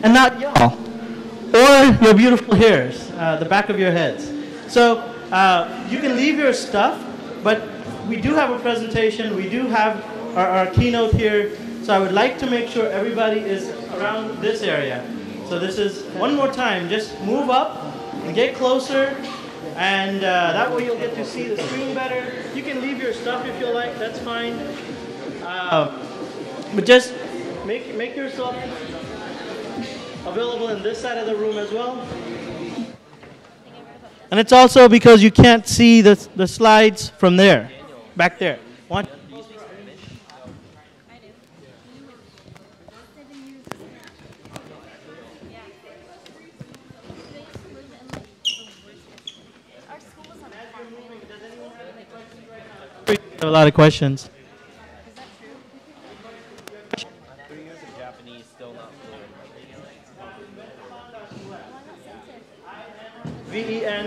And not y'all, or your beautiful hairs, the back of your heads. So you can leave your stuff, but we do have a presentation. We do have our keynote here. So I would like to make sure everybody is around this area. So this is, one more time, just move up and get closer. And that way you'll get to see the screen better. You can leave your stuff if you like, that's fine. But just make yourself available in this side of the room as well. And it's also because you can't see the slides from there, back there. One. I have a lot of questions. VENTATHON.US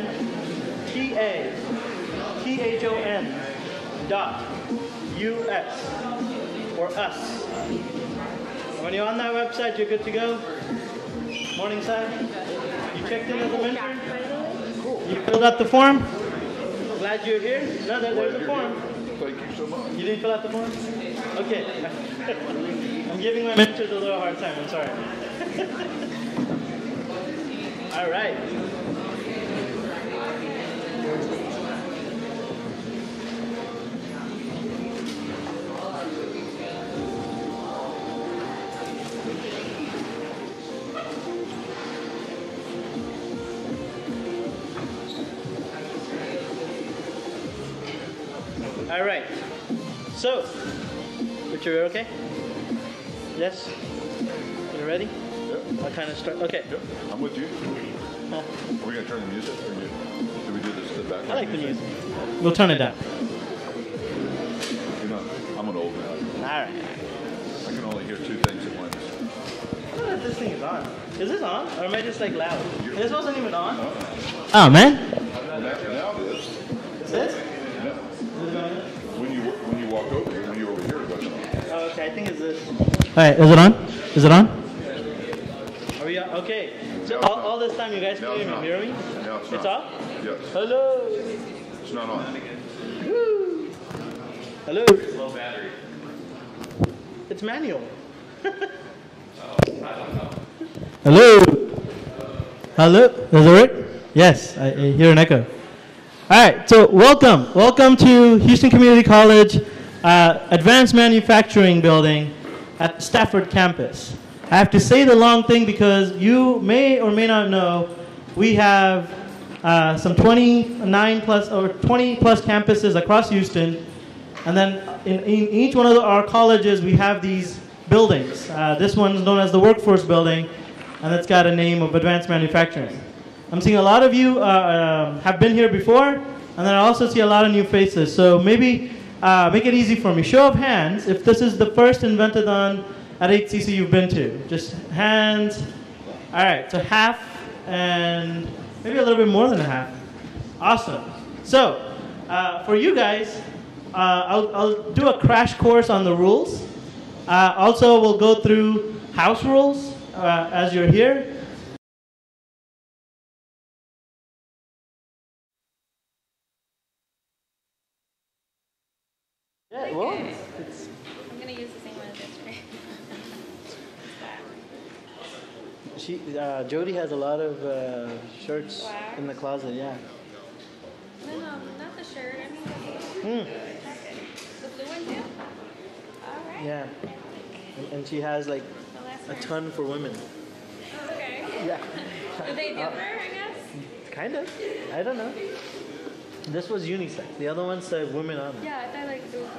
or us. When you're on that website, you're good to go. Morningside. You checked in as a mentor? Cool. You filled out the form? Glad you're here. No, there's a form. Thank you so much. You didn't fill out the form? Okay. I'm giving my mentors a little hard time. I'm sorry. All right. All right. So, but you're okay? Yes? You ready? Yep. I'll kind of start. Okay. Yep. I'm with you. Are we going to turn the music or do we do this in the background? I like the music. We'll turn it down. You know, I'm an old man. All right. I can only hear two things at once. I don't know if this thing is on. Is this on? Or am I just like loud? This wasn't even on? Oh, man. Now it is. Is this? When you walk over here, when you're over here, it wasn't on. Oh, okay, I think it's this. Alright, is it on? Is it on? Are we on? Okay. So all this time you guys couldn't even hear me? Now it's not. It's off? Yes. Hello. It's not on. Woo. Hello. Low battery. It's manual. Hello? Hello? Does it work? Yes, I hear an echo. Alright, so welcome. Welcome to Houston Community College Advanced Manufacturing Building at Stafford campus. I have to say the long thing because you may or may not know we have some 29 plus or 20 plus campuses across Houston, and then in each one of our colleges we have these buildings. This one's known as the Workforce Building, and it's got a name of Advanced Manufacturing. I'm seeing a lot of you have been here before, and then I also see a lot of new faces. So maybe make it easy for me. Show of hands if this is the first Inventathon at HCC you've been to. Just hands. All right, so half and maybe a little bit more than a half. Awesome. So for you guys, I'll do a crash course on the rules. Also, we'll go through house rules as you're here. Yeah, well, I'm going to use the same one as yesterday. Jody has a lot of shirts in the closet, yeah. No, not the shirt. I mean the jacket. The blue one too? All right. Yeah. And she has like a ton for women. Oh, okay. Yeah. Do they differ, I guess? Kind of. I don't know. This was unisex. The other one said women on. Yeah, I thought like it was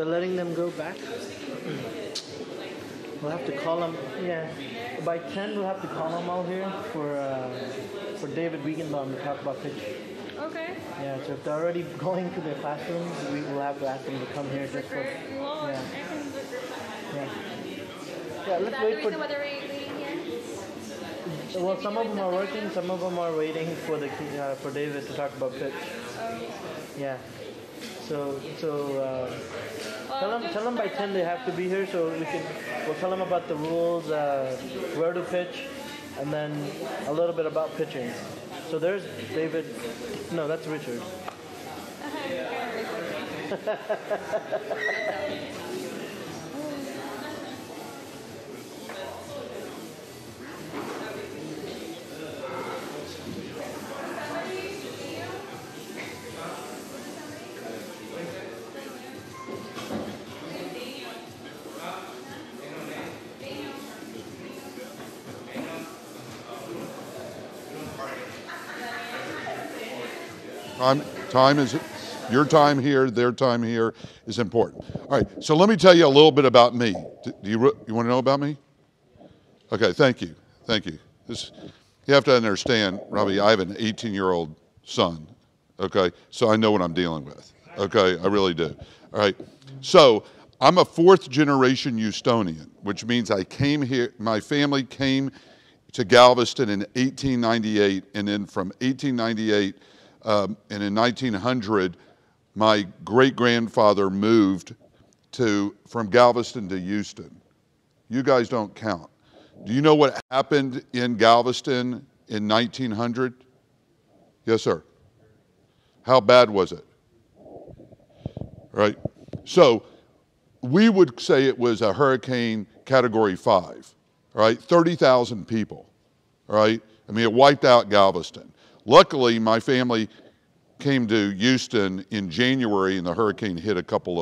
letting them go back. We'll have to call them. Yeah, by 10 we'll have to call them all here for David Wiegenbaum to talk about pitch. Okay. Yeah, so if they're already going to their classrooms, we will have to ask them to come here just for. Lord, Yeah. I can look for Yeah. Is Yeah, let's that the wait reason for. why they're waiting here? Well, some of them are working, some of them are waiting for for David to talk about pitch. Okay. Yeah. So Well, tell them by 10 they have to be here, so we'll tell them about the rules, where to pitch, and then a little bit about pitching. So there's David. No, that's Richard. Time is, your time here, their time here is important. All right, so let me tell you a little bit about me. Do you want to know about me? Okay, thank you. You have to understand, Robbie, I have an 18-year-old son, okay? So I know what I'm dealing with, okay? I really do. All right, so I'm a fourth-generation Houstonian, which means I came here, my family came to Galveston in 1898, and then from 1898 and in 1900, my great-grandfather moved from Galveston to Houston. You guys don't count. Do you know what happened in Galveston in 1900? Yes, sir. How bad was it? Right? So we would say it was a hurricane category 5, right? 30,000 people, right? I mean, it wiped out Galveston. Luckily, my family came to Houston in January and the hurricane hit a couple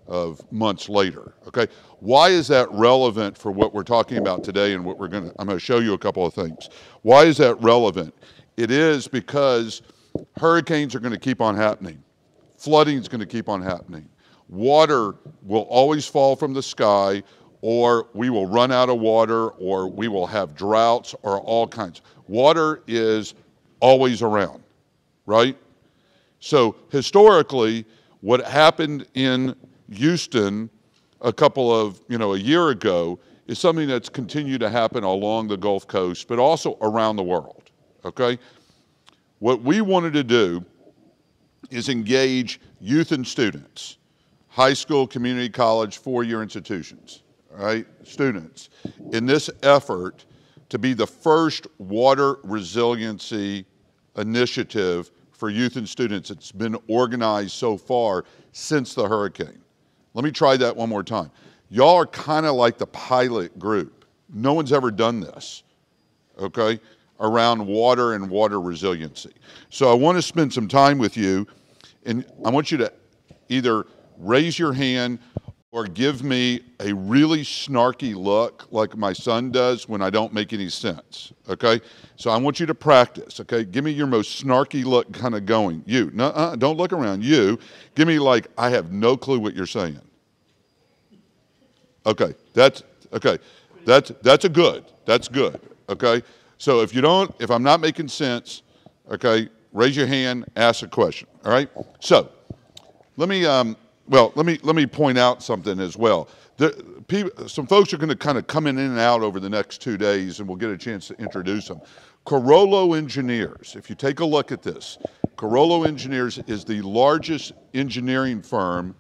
of months later, okay? Why is that relevant for what we're talking about today and what I'm gonna show you a couple of things. Why is that relevant? It is because hurricanes are gonna keep on happening. Flooding is gonna keep on happening. Water will always fall from the sky, or we will run out of water, or we will have droughts, or all kinds. Water is always around, right? So historically, what happened in Houston a year ago is something that's continued to happen along the Gulf Coast, but also around the world, okay? What we wanted to do is engage youth and students, high school, community college, four-year institutions, all right, students, in this effort to be the first water resiliency initiative for youth and students. It's been organized so far since the hurricane. Let me try that one more time. Y'all are kind of like the pilot group. No one's ever done this, okay, around water and water resiliency. So I want to spend some time with you, and I want you to either raise your hand or give me a really snarky look like my son does when I don't make any sense, okay? So I want you to practice, okay? Give me your most snarky look kind of going. You, don't look around. You, give me like, I have no clue what you're saying. Okay, that's a good, that's good, okay? So if I'm not making sense, okay, raise your hand, ask a question, all right? So let me point out something as well. Some folks are going to kind of come in and out over the next 2 days, and we'll get a chance to introduce them. Carollo Engineers, if you take a look at this, Carollo Engineers is the largest engineering firm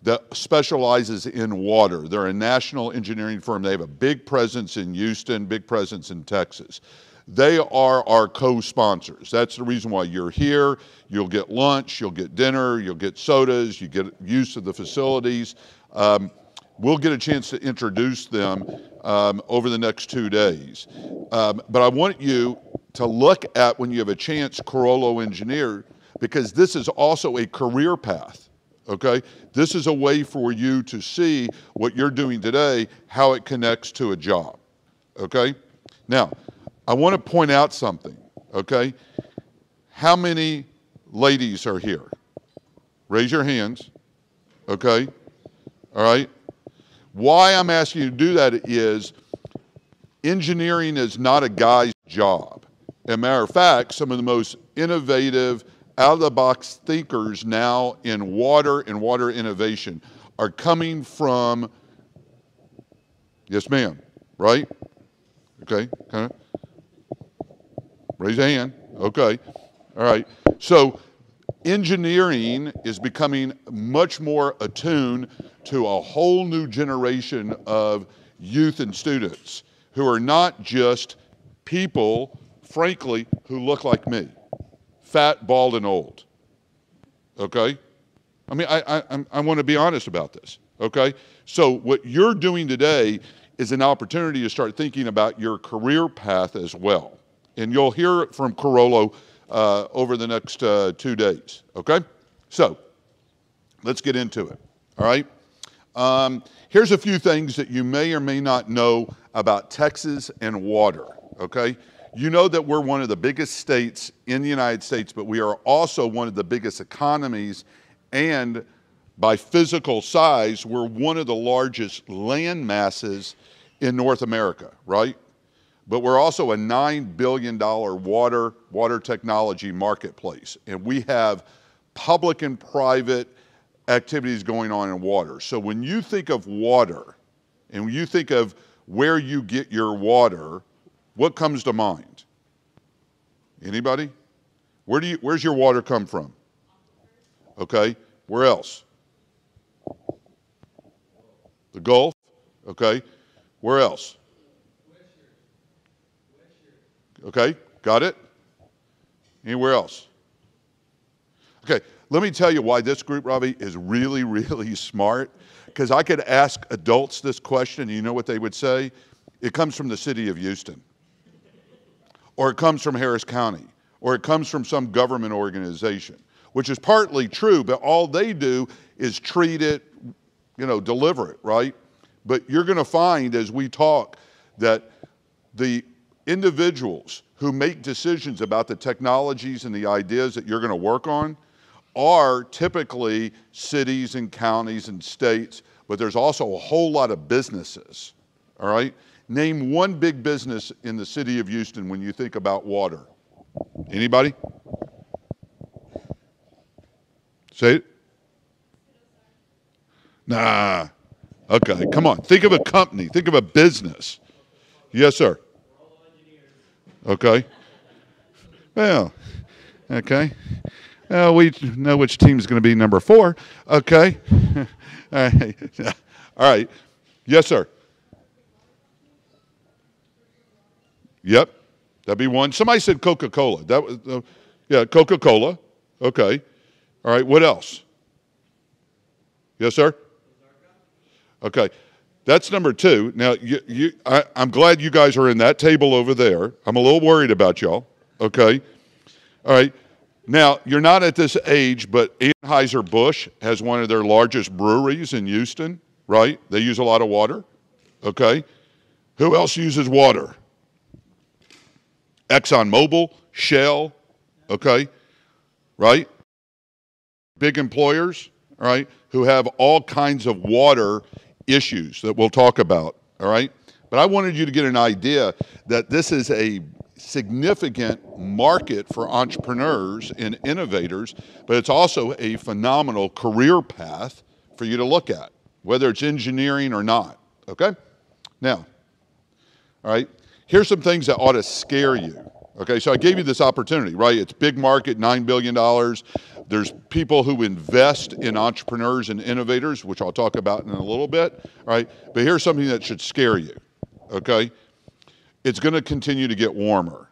that specializes in water. They're a national engineering firm. They have a big presence in Houston, big presence in Texas. They are our co-sponsors. That's the reason why you're here. You'll get lunch, you'll get dinner, you'll get sodas, you get use of the facilities. We'll get a chance to introduce them over the next 2 days. But I want you to look at, when you have a chance, Carollo Engineer, because this is also a career path, okay? This is a way for you to see what you're doing today, how it connects to a job, okay? Now, I want to point out something, okay? How many ladies are here? Raise your hands, okay? All right? Why I'm asking you to do that is engineering is not a guy's job. As a matter of fact, some of the most innovative, out-of-the-box thinkers now in water and water innovation are coming from, yes ma'am, right? Okay, kind of. Raise a hand, okay. All right, so engineering is becoming much more attuned to a whole new generation of youth and students who are not just people, frankly, who look like me, fat, bald, and old, okay? I mean, I want to be honest about this, okay? So what you're doing today is an opportunity to start thinking about your career path as well. And you'll hear it from Carollo over the next 2 days, okay? So let's get into it, all right? Here's a few things that you may or may not know about Texas and water, okay? You know that we're one of the biggest states in the United States, but we are also one of the biggest economies, and by physical size, we're one of the largest land masses in North America, right? But we're also a $9 billion water technology marketplace, and we have public and private activities going on in water. So when you think of water, and when you think of where you get your water, what comes to mind? Anybody? Where's your water come from? Okay, where else? The Gulf, okay. Where else? Okay, got it? Anywhere else? Okay, let me tell you why this group, Robbie, is really, really smart. Because I could ask adults this question, and you know what they would say? It comes from the city of Houston. Or it comes from Harris County. Or it comes from some government organization. Which is partly true, but all they do is treat it, you know, deliver it, right? But you're going to find as we talk that the individuals who make decisions about the technologies and the ideas that you're going to work on are typically cities and counties and states, but there's also a whole lot of businesses, all right? Name one big business in the city of Houston when you think about water. Anybody? Say it. Nah. Okay, come on. Think of a company. Think of a business. Yes, sir. Okay. Well, okay. We know which team's going to be number 4. Okay. All right. All right. Yes, sir. Yep. That'd be one. Somebody said Coca-Cola. That was, yeah, Coca-Cola. Okay. All right. What else? Yes, sir. Okay. That's number 2. Now, I'm glad you guys are in that table over there. I'm a little worried about y'all. Okay. All right. Now, you're not at this age, but Anheuser-Busch has one of their largest breweries in Houston, right? They use a lot of water. Okay. Who else uses water? ExxonMobil, Shell, okay, right? Big employers, all right, who have all kinds of water issues that we'll talk about, all right? But I wanted you to get an idea that this is a significant market for entrepreneurs and innovators, but it's also a phenomenal career path for you to look at, whether it's engineering or not, okay? Now, all right, here's some things that ought to scare you. Okay, so I gave you this opportunity, right? It's big market, $9 billion. There's people who invest in entrepreneurs and innovators, which I'll talk about in a little bit, right? But here's something that should scare you, okay? It's going to continue to get warmer.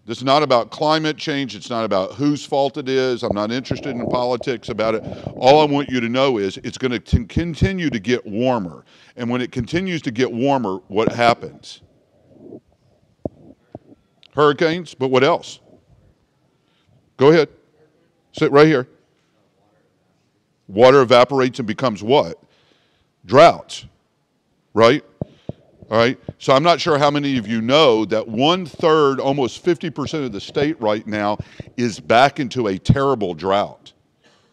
This is not about climate change. It's not about whose fault it is. I'm not interested in politics about it. All I want you to know is it's going to continue to get warmer. And when it continues to get warmer, what happens? Hurricanes, but what else? Go ahead. Sit right here. Water evaporates and becomes what? Droughts, right? All right, so I'm not sure how many of you know that 1/3, almost 50% of the state right now is back into a terrible drought.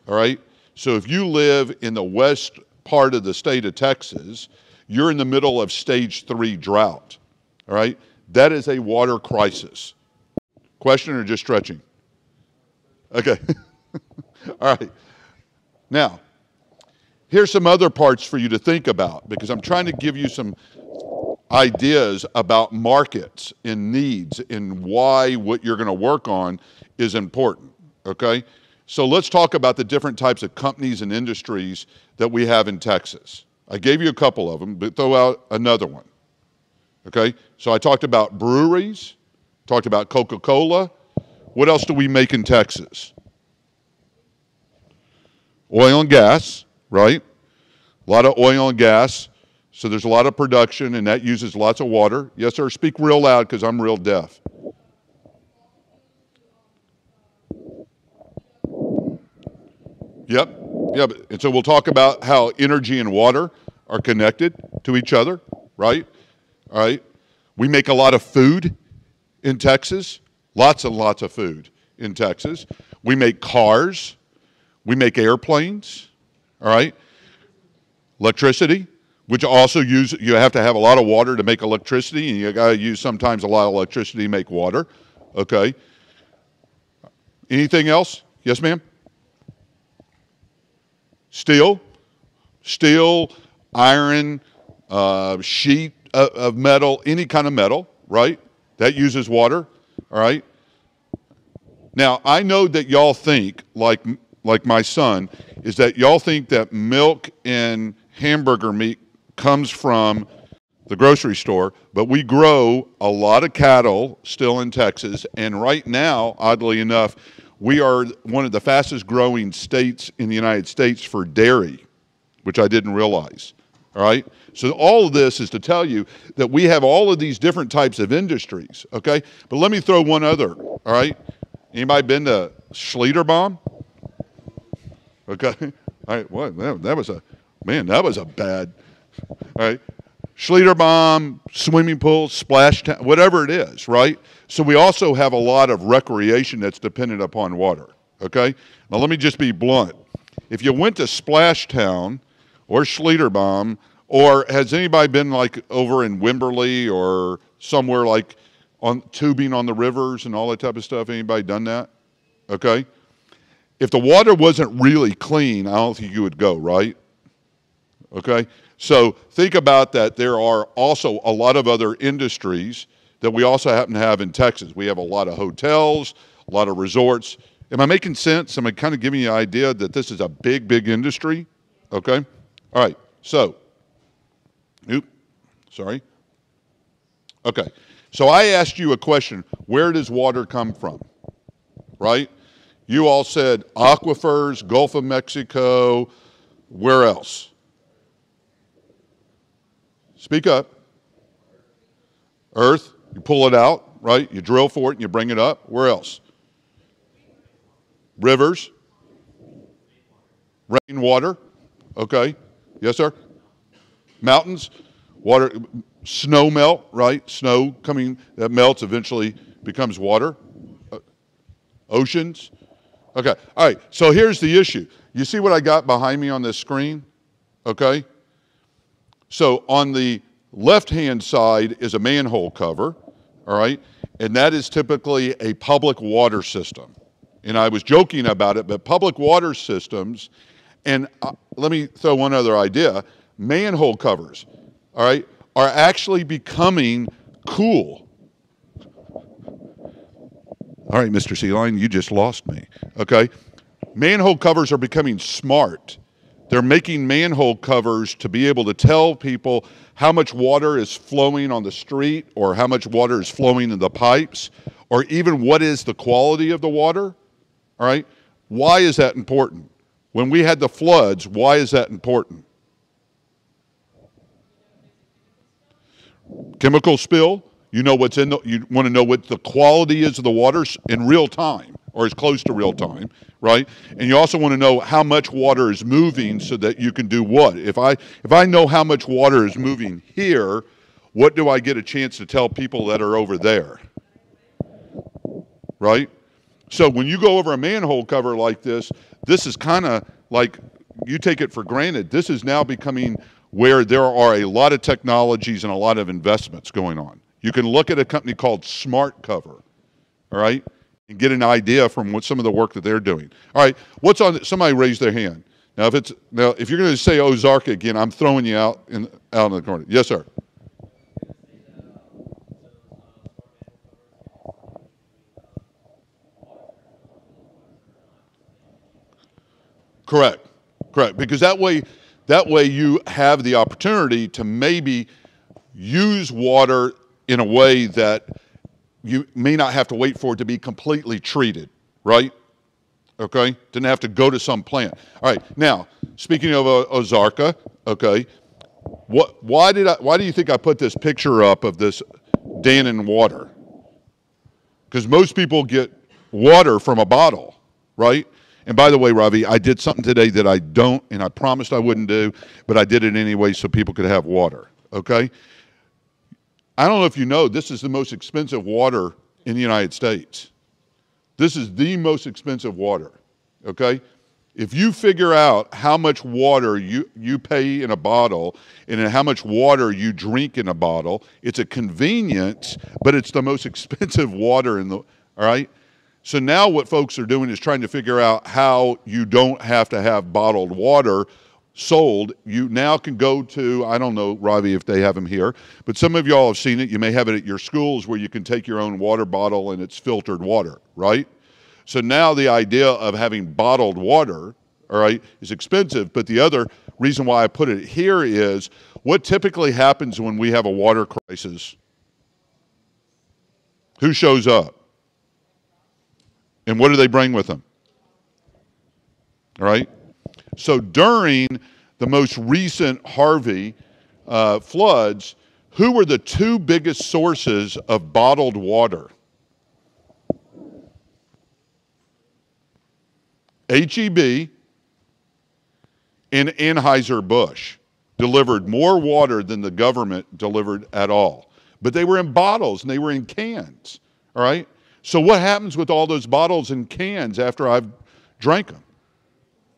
All right, so if you live in the west part of the state of Texas, you're in the middle of stage 3 drought. All right, that is a water crisis. Question or just stretching? Okay, all right. Now, here's some other parts for you to think about because I'm trying to give you some ideas about markets and needs and why what you're going to work on is important, okay? So let's talk about the different types of companies and industries that we have in Texas. I gave you a couple of them, but throw out another one, okay? So I talked about breweries, talked about Coca-Cola. What else do we make in Texas? Oil and gas, right? A lot of oil and gas. So there's a lot of production, and that uses lots of water. Yes, sir. Speak real loud because I'm real deaf. Yep. Yep. And so we'll talk about how energy and water are connected to each other, right? All right. We make a lot of food in Texas. Lots and lots of food in Texas. We make cars. We make airplanes. All right. Electricity, which also you have to have a lot of water to make electricity, and you got to use sometimes a lot of electricity to make water. Okay. Anything else? Yes, ma'am? Steel, iron, sheet of metal, any kind of metal, right? That uses water, all right? Now, I know that y'all think, like my son, is that y'all think that milk and hamburger meat comes from the grocery store, but we grow a lot of cattle still in Texas, and right now, oddly enough, we are one of the fastest growing states in the United States for dairy, which I didn't realize, all right? So all of this is to tell you that we have all of these different types of industries, okay? But let me throw one other, all right? Anybody been to Schliederbaum? Okay, all right, well, that was a bad, all right? Schliederbaum, swimming pool, splash town, whatever it is, right? So we also have a lot of recreation that's dependent upon water, okay? Now let me just be blunt. If you went to Splash Town or Schliederbaum, or has anybody been like over in Wimberley or somewhere like on tubing on the rivers and all that type of stuff? Anybody done that? Okay? If the water wasn't really clean, I don't think you would go, right? Okay? So think about that. There are also a lot of other industries that we also happen to have in Texas. We have a lot of hotels, a lot of resorts. Am I making sense? Am I kind of giving you an idea that this is a big, big industry? Okay? All right. So, sorry. Okay. So I asked you a question. Where does water come from? Right? You all said aquifers, Gulf of Mexico. Where else? Speak up. Earth, you pull it out, right? You drill for it and you bring it up. Where else? Rivers. Rainwater. Okay. Yes, sir? Mountains. Water. Snow melt, right? Snow coming, that melts, eventually becomes water. Oceans. Okay. All right. So here's the issue. You see what I got behind me on this screen? Okay. So on the left-hand side is a manhole cover, all right? And that is typically a public water system. And I was joking about it, but public water systems, and let me throw one other idea, manhole covers, all right, are actually becoming cool. All right, Mr. Sealine, you just lost me, okay? Manhole covers are becoming smart. They're making manhole covers to be able to tell people how much water is flowing on the street or how much water is flowing in the pipes or even what is the quality of the water, all right? Why is that important? When we had the floods, why is that important? Chemical spill, you know what's in the, you want to know what the quality is of the water in real time or as close to real time, right? And you also want to know how much water is moving so that you can do what? If I know how much water is moving here, what do I get a chance to tell people that are over there? Right? So when you go over a manhole cover like this is kind of like, you take it for granted. This is now becoming where there are a lot of technologies and a lot of investments going on. You can look at a company called Smart Cover, all right, and get an idea from what some of the work that they're doing. All right, what's on? Somebody raise their hand. Now, if you're going to say Ozarka again, I'm throwing you out in the corner. Yes, sir. Correct. Correct. Because that way you have the opportunity to maybe use water in a way that you may not have to wait for it to be completely treated, right? Okay? Didn't have to go to some plant. All right. Now, speaking of Ozarka, okay, why do you think I put this picture up of this Dannon water? Because most people get water from a bottle, right? And by the way, Ravi, I did something today that I don't, and I promised I wouldn't do, but I did it anyway so people could have water, okay? I don't know if you know, this is the most expensive water in the United States. This is the most expensive water, okay? If you figure out how much water you pay in a bottle and then how much water you drink in a bottle, it's a convenience, but it's the most expensive water in the, all right? So now what folks are doing is trying to figure out how you don't have to have bottled water sold. You now can go to, I don't know, Ravi, if they have them here, but some of y'all have seen it. You may have it at your schools where you can take your own water bottle and it's filtered water, right? So now the idea of having bottled water, all right, is expensive. But the other reason why I put it here is what typically happens when we have a water crisis? Who shows up? And what do they bring with them? All right? So during the most recent Harvey floods, who were the two biggest sources of bottled water? HEB and Anheuser-Busch delivered more water than the government delivered at all. But they were in bottles and they were in cans, all right? So what happens with all those bottles and cans after I've drank them?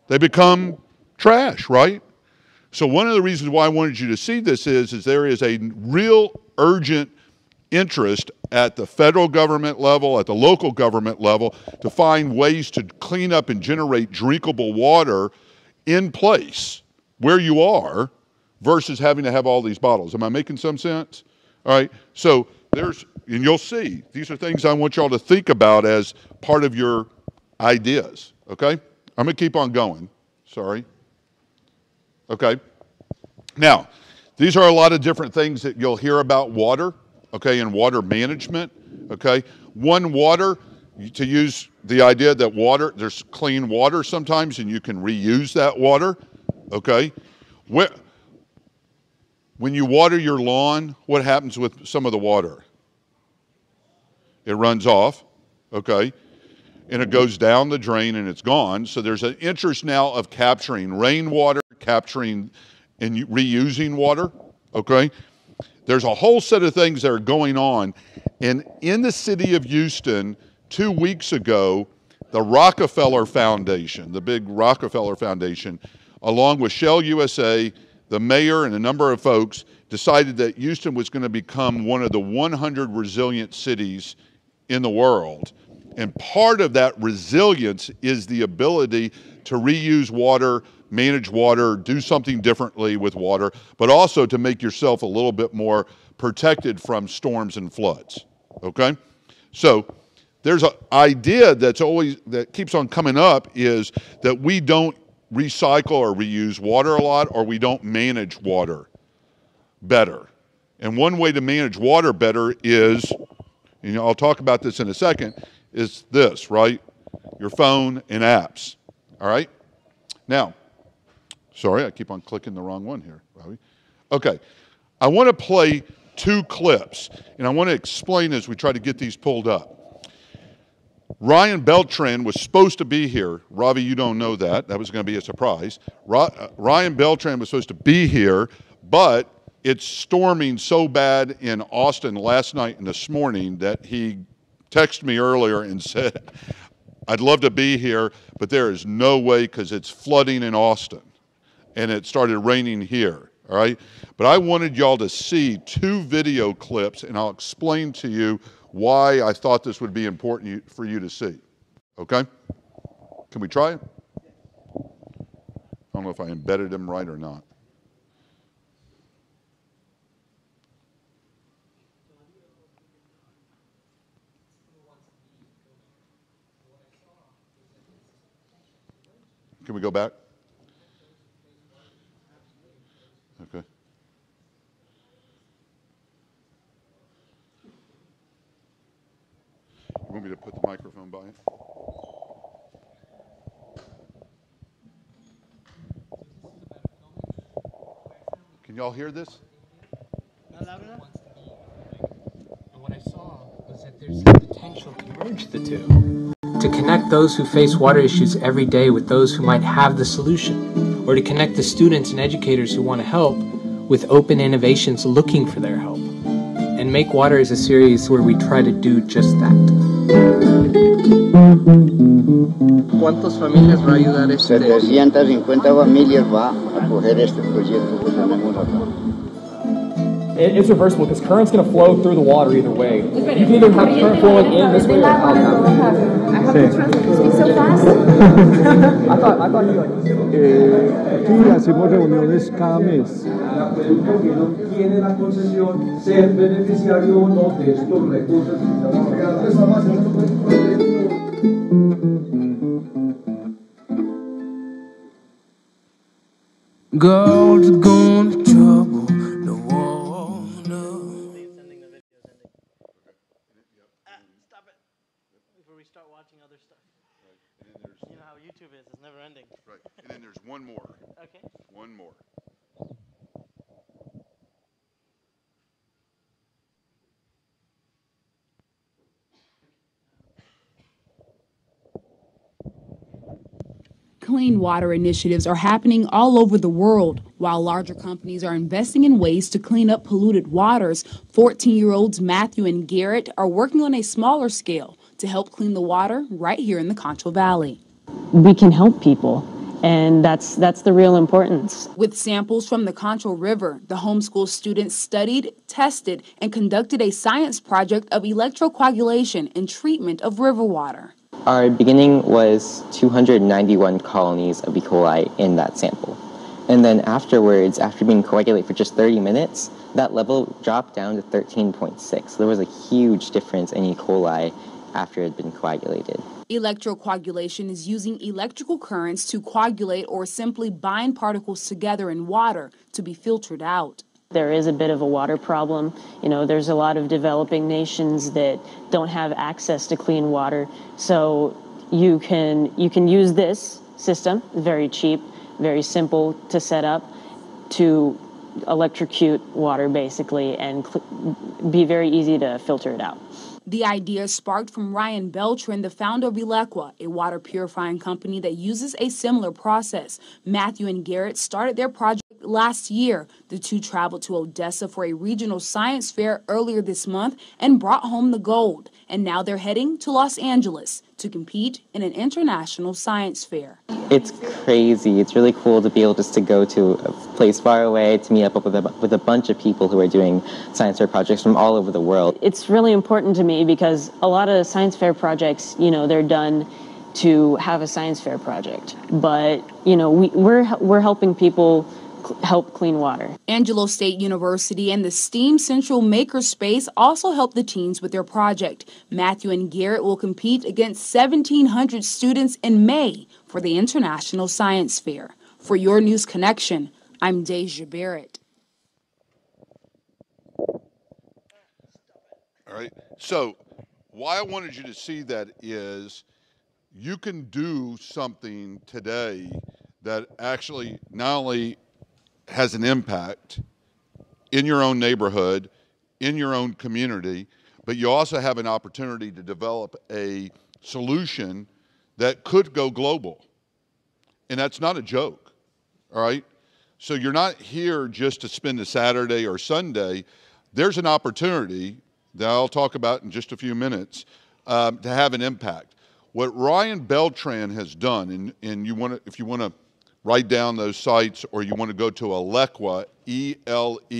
They become trash, right? So one of the reasons why I wanted you to see this is there is a real urgent interest at the federal government level, at the local government level, to find ways to clean up and generate drinkable water in place where you are versus having to have all these bottles. Am I making some sense? All right, so and you'll see, these are things I want y'all to think about as part of your ideas, okay? I'm gonna keep on going, sorry. Okay, now, these are a lot of different things that you'll hear about water, okay, and water management, okay? Water, to use the idea that water, there's clean water sometimes and you can reuse that water, okay? When you water your lawn, what happens with some of the water? It runs off, okay? And it goes down the drain and it's gone. So there's an interest now of capturing rainwater, capturing and reusing water, okay? There's a whole set of things that are going on. And in the city of Houston, 2 weeks ago, the Rockefeller Foundation, the big Rockefeller Foundation, along with Shell USA, the mayor and a number of folks decided that Houston was going to become one of the 100 resilient cities in the world. And part of that resilience is the ability to reuse water, manage water, do something differently with water, but also to make yourself a little bit more protected from storms and floods, okay? So there's an idea that keeps on coming up is that we don't recycle or reuse water a lot, or we don't manage water better. And one way to manage water better is, and I'll talk about this in a second, is this, right? Your phone and apps, all right? Now, sorry, I keep on clicking the wrong one here, Robbie. Okay, I want to play 2 clips, and I want to explain as we try to get these pulled up. Ryan Beltran was supposed to be here. Ravi, you don't know that. That was going to be a surprise. Ryan Beltran was supposed to be here, but It's storming so bad in Austin last night and this morning that he texted me earlier and said, I'd love to be here, but there is no way because it's flooding in Austin. And it started raining here, all right? But I wanted y'all to see 2 video clips, and I'll explain to you why I thought this would be important for you to see, okay? Can we try it? I don't know if I embedded him right or not. Can we go back? Okay. You want me to put the microphone by it? Can y'all hear this? Not loud enough? And what I saw was that there's the potential to merge the two. To connect those who face water issues every day with those who might have the solution, or to connect the students and educators who want to help with open innovations looking for their help. And Make Water is a series where we try to do just that. ¿Cuántas familias va a ayudar este? 750 familias va a coger este proyecto que tenemos acá. It's reversible because current's going to flow through the water either way. You can either have current flowing in this way or out that way. I have to translate. You speak so fast. I thought you like. Aquí hacemos reuniones cada mes. Tiene la concesión ser beneficiario de estos recursos. Girls going to trouble, no water. Stop it. Before we start watching other stuff. You know how YouTube is, it's never ending. Right. And then there's one more. Okay. One more. Clean water initiatives are happening all over the world. While larger companies are investing in ways to clean up polluted waters, 14-year-olds Matthew and Garrett are working on a smaller scale to help clean the water right here in the Concho Valley. We can help people, and that's the real importance. With samples from the Concho River, the homeschool students studied, tested, and conducted a science project of electrocoagulation and treatment of river water. Our beginning was 291 colonies of E. coli in that sample. And then afterwards, after being coagulated for just 30 minutes, that level dropped down to 13.6. So there was a huge difference in E. coli after it had been coagulated. Electrocoagulation is using electrical currents to coagulate or simply bind particles together in water to be filtered out. There is a bit of a water problem. You know, there's a lot of developing nations that don't have access to clean water. So you can use this system, very cheap, very simple to set up, to electrocute water basically and be very easy to filter it out. The idea sparked from Ryan Beltran, the founder of Elecqua, a water purifying company that uses a similar process. Matthew and Garrett started their project last year. The two traveled to Odessa for a regional science fair earlier this month and brought home the gold. And now they're heading to Los Angeles to compete in an international science fair. It's crazy. It's really cool to be able just to go to a place far away to meet up with a bunch of people who are doing science fair projects from all over the world. It's really important to me because a lot of science fair projects, you know, they're done to have a science fair project. But, you know, we're helping people help clean water. Angelo State University and the STEAM Central Makerspace also help the teens with their project. Matthew and Garrett will compete against 1,700 students in May for the International Science Fair. For Your News Connection, I'm Deja Barrett. All right. So why I wanted you to see that is you can do something today that actually not only has an impact in your own neighborhood, in your own community, but you also have an opportunity to develop a solution that could go global. And that's not a joke, all right? So you're not here just to spend a Saturday or Sunday. There's an opportunity that I'll talk about in just a few minutes to have an impact. What Ryan Beltran has done, and if you want to write down those sites, or you want to go to Elequa, E-L-E-Q-U-A,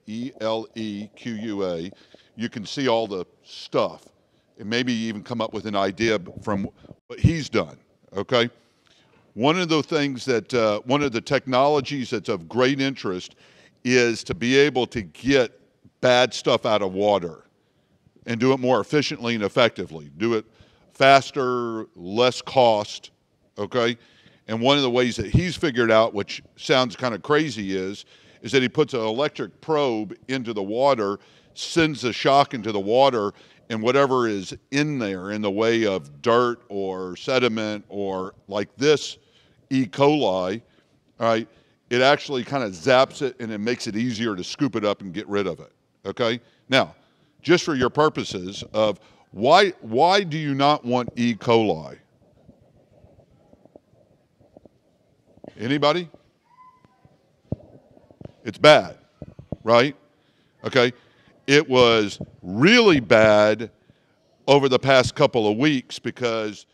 E-L-E-Q-U-A, you can see all the stuff, and maybe even come up with an idea from what he's done, okay? One of the things that, one of the technologies that's of great interest is to be able to get bad stuff out of water and do it more efficiently and effectively. Do it faster, less cost, okay? And one of the ways that he's figured out, which sounds kind of crazy, is that he puts an electric probe into the water, sends the shock into the water, and whatever is in there in the way of dirt or sediment or like this E. coli, all right, it actually kind of zaps it and it makes it easier to scoop it up and get rid of it, okay? Now, just for your purposes of why do you not want E. coli? Anybody? It's bad, right? Okay. It was really bad over the past couple of weeks because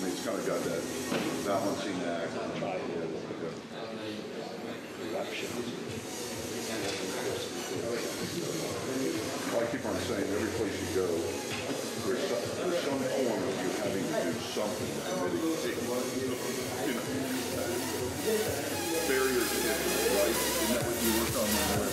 it's kind of got that balancing act. I keep on saying, every place you go, there's some form of you having to do something to mitigate, barriers to entry, right? Isn't that what you worked on when you were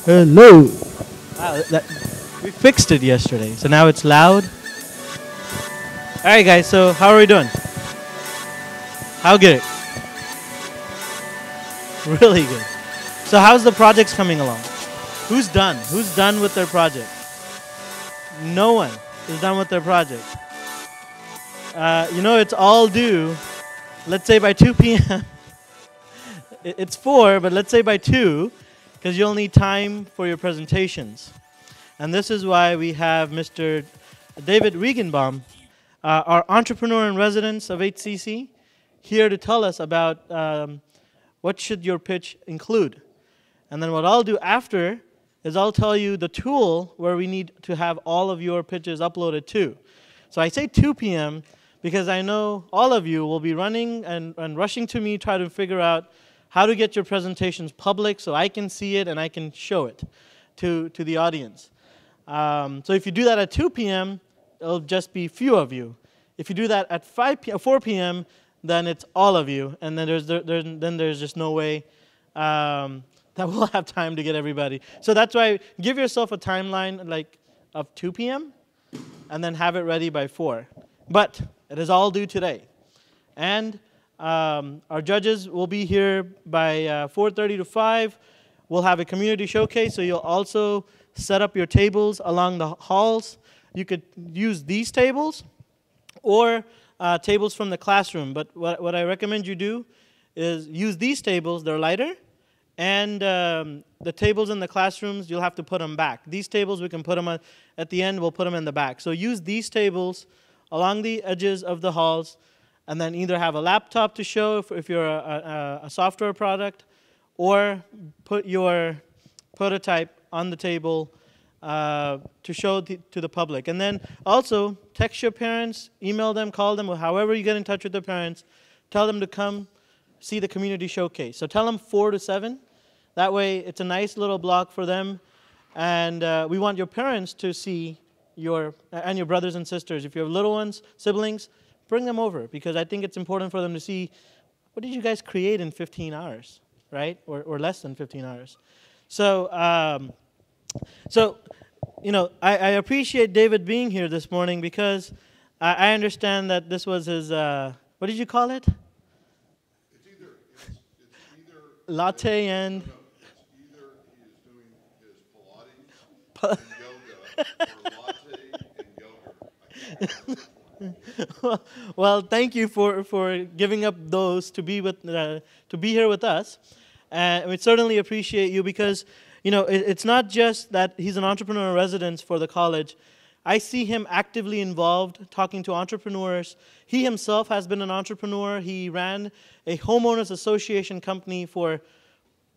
Hello. Wow, we fixed it yesterday, so now it's loud. All right, guys. So how are we doing? How good? Really good. So how's the projects coming along? Who's done? Who's done with their project? No one is done with their project. You know, it's all due, let's say by 2 p.m. It's 4, but let's say by 2, because you'll need time for your presentations. And this is why we have Mr. David Regenbaum, our entrepreneur in residence of HCC, here to tell us about what should your pitch include. And then what I'll do after is I'll tell you the tool where we need to have all of your pitches uploaded to. So I say 2 p.m. because I know all of you will be running and rushing to me, try to figure out how to get your presentations public so I can see it and I can show it to the audience. So if you do that at 2 p.m., it'll just be few of you. If you do that at 4 p.m., then it's all of you, and then there's just no way that we'll have time to get everybody. So that's why give yourself a timeline like of 2 p.m. and then have it ready by 4. But it is all due today. And our judges will be here by 4:30 to 5. We'll have a community showcase, so you'll also set up your tables along the halls. You could use these tables or tables from the classroom. But what I recommend you do is use these tables. They're lighter. And the tables in the classrooms, you'll have to put them back. These tables, we can put them at the end. We'll put them in the back. So use these tables along the edges of the halls, and then either have a laptop to show if you're a software product, or put your prototype on the table to show to the public. And then also text your parents, email them, call them, or however you get in touch with their parents. Tell them to come see the community showcase. So tell them 4 to 7. That way it's a nice little block for them. And we want your parents to see your brothers and sisters. If you have little ones, siblings, bring them over, because I think it's important for them to see, what did you guys create in 15 hours, right? Or less than 15 hours. So, you know, I appreciate David being here this morning, because I understand that this was his, what did you call it? It's either latte and... No, it's either he is doing his Pilates and yoga, or latte and yoga. Well, thank you for giving up those to be here with us. We certainly appreciate you, because you know it's not just that he's an entrepreneur in residence for the college. I see him actively involved, talking to entrepreneurs. He himself has been an entrepreneur. He ran a homeowners association company for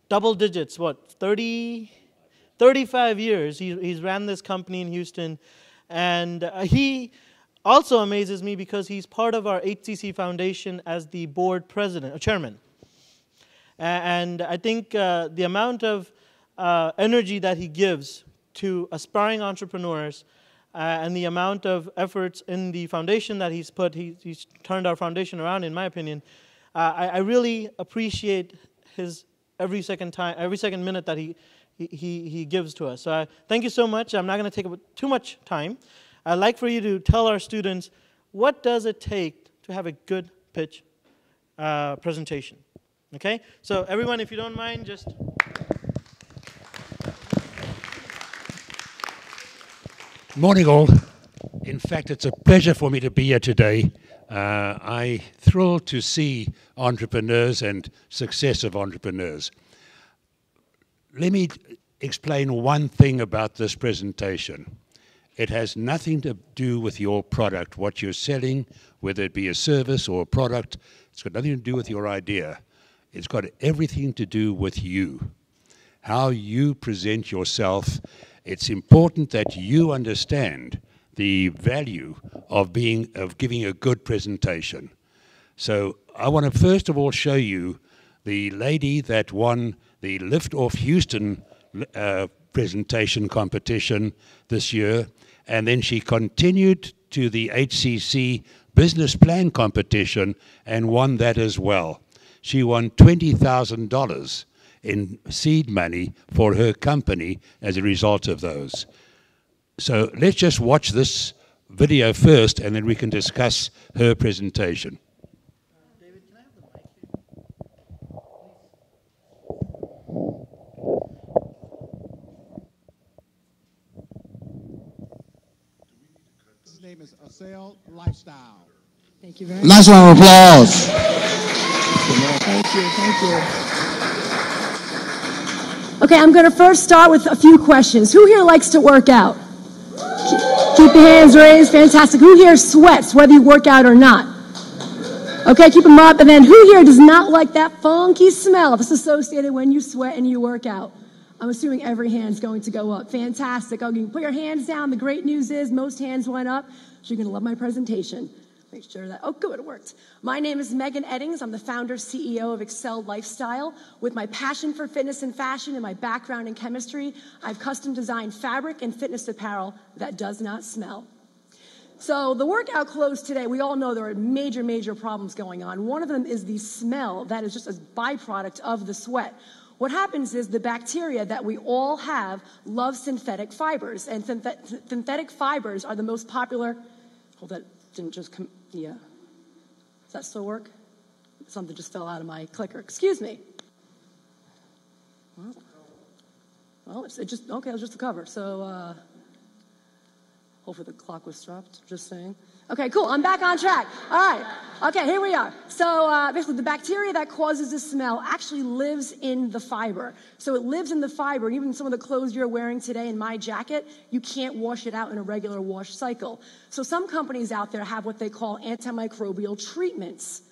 double digits, 35 years. He's ran this company in Houston, and he also amazes me because he's part of our HCC Foundation as the board president, chairman. And I think the amount of energy that he gives to aspiring entrepreneurs and the amount of efforts in the foundation that he's put, he's turned our foundation around, in my opinion. I really appreciate his every second minute that he gives to us. So thank you so much. I'm not going to take up too much time. I'd like for you to tell our students, what does it take to have a good pitch presentation? Okay? So everyone, if you don't mind, just... Morning all. In fact, it's a pleasure for me to be here today. I'm thrilled to see entrepreneurs and success of entrepreneurs. Let me explain one thing about this presentation. It has nothing to do with your product, what you're selling, whether it be a service or a product. It's got nothing to do with your idea. It's got everything to do with you, how you present yourself. It's important that you understand the value of giving a good presentation. So I want to first of all show you the lady that won the Lift Off Houston presentation competition this year, and then she continued to the HCC business plan competition and won that as well. She won $20,000 in seed money for her company as a result of those. So let's just watch this video first, and then we can discuss her presentation. David, can I have the mic here? His name is Acel Lifestyle. Thank you very much. Nice round of applause. Thank you, thank you. Okay, I'm going to first start with a few questions. Who here likes to work out? Keep your hands raised. Fantastic. Who here sweats, whether you work out or not? Okay, keep them up. And then who here does not like that funky smell that's associated when you sweat and you work out? I'm assuming every hand's going to go up. Fantastic. Okay, you can put your hands down. The great news is most hands went up, so you're going to love my presentation. Make sure that, oh, good, it worked. My name is Megan Eddings. I'm the founder, CEO of Excel Lifestyle. With my passion for fitness and fashion and my background in chemistry, I've custom designed fabric and fitness apparel that does not smell. So the workout clothes today, we all know there are major, major problems going on. One of them is the smell that is just a byproduct of the sweat. What happens is the bacteria that we all have love synthetic fibers, and synthetic fibers are the most popular, hold that, didn't just come, yeah. Does that still work? Something just fell out of my clicker. Excuse me. Well, it just, okay, it was just the cover. So, hopefully the clock was stopped, just saying. Okay, cool, I'm back on track. All right, okay, here we are. So basically the bacteria that causes the smell actually lives in the fiber. So it lives in the fiber. Even some of the clothes you're wearing today in my jacket, you can't wash it out in a regular wash cycle. So some companies out there have what they call antimicrobial treatments.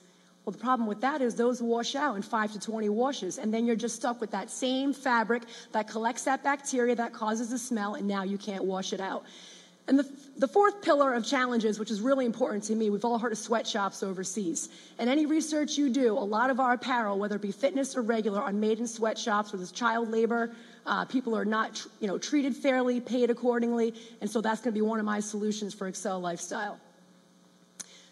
Well, the problem with that is those wash out in 5 to 20 washes, and then you're just stuck with that same fabric that collects that bacteria that causes the smell, and now you can't wash it out. And the fourth pillar of challenges, which is really important to me, we've all heard of sweatshops overseas. And any research you do, a lot of our apparel, whether it be fitness or regular, are made in sweatshops where there's child labor. People are not treated fairly, paid accordingly. And so that's going to be one of my solutions for Excel Lifestyle.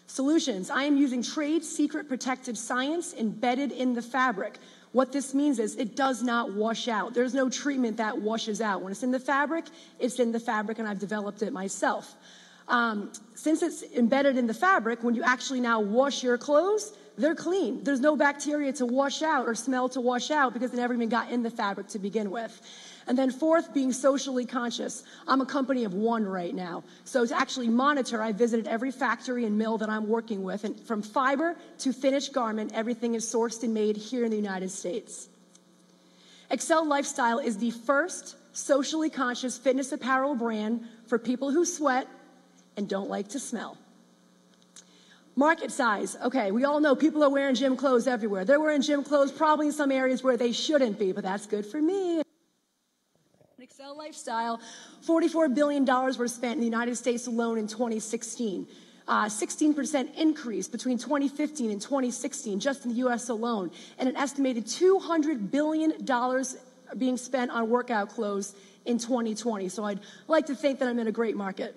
Solutions. I am using trade secret protected science embedded in the fabric. What this means is it does not wash out. There's no treatment that washes out. When it's in the fabric, and I've developed it myself. Since it's embedded in the fabric, when you actually now wash your clothes, they're clean. There's no bacteria to wash out or smell to wash out because they never even got in the fabric to begin with. And then fourth, being socially conscious. I'm a company of one right now. So to actually monitor, I visited every factory and mill that I'm working with, and from fiber to finished garment, everything is sourced and made here in the United States. Excel Lifestyle is the first socially conscious fitness apparel brand for people who sweat and don't like to smell. Market size. Okay, we all know people are wearing gym clothes everywhere. They're wearing gym clothes probably in some areas where they shouldn't be, but that's good for me. Excel Lifestyle, $44 billion were spent in the United States alone in 2016. 16% increase between 2015 and 2016, just in the U.S. alone, and an estimated $200 billion being spent on workout clothes in 2020. So I'd like to think that I'm in a great market.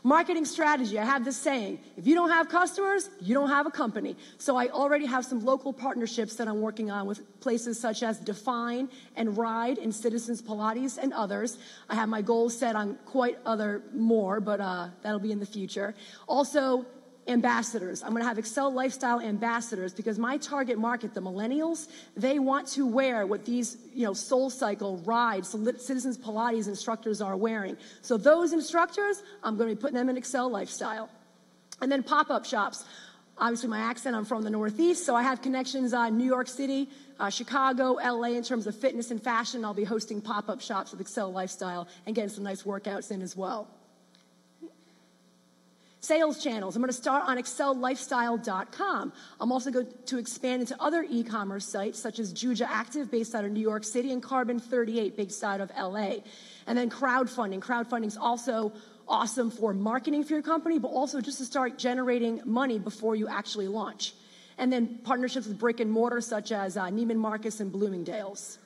Marketing strategy, I have this saying, if you don't have customers, you don't have a company. So I already have some local partnerships that I'm working on with places such as Define and Ride and Citizens Pilates and others. I have my goals set on quite other more, but that'll be in the future. Also, ambassadors. I'm going to have Excel Lifestyle ambassadors because my target market, the millennials, they want to wear what these, Soul Cycle, Ride, Citizens Pilates instructors are wearing. So those instructors, I'm going to be putting them in Excel Lifestyle. And then pop-up shops. Obviously, my accent, I'm from the Northeast, so I have connections on New York City, Chicago, LA in terms of fitness and fashion. I'll be hosting pop-up shops with Excel Lifestyle and getting some nice workouts in as well. Sales channels. I'm going to start on excellifestyle.com. I'm also going to expand into other e-commerce sites such as Juja Active, based out of New York City, and Carbon 38, based out of LA. And then crowdfunding. Crowdfunding is also awesome for marketing for your company, but also just to start generating money before you actually launch. And then partnerships with brick and mortar such as Neiman Marcus and Bloomingdale's.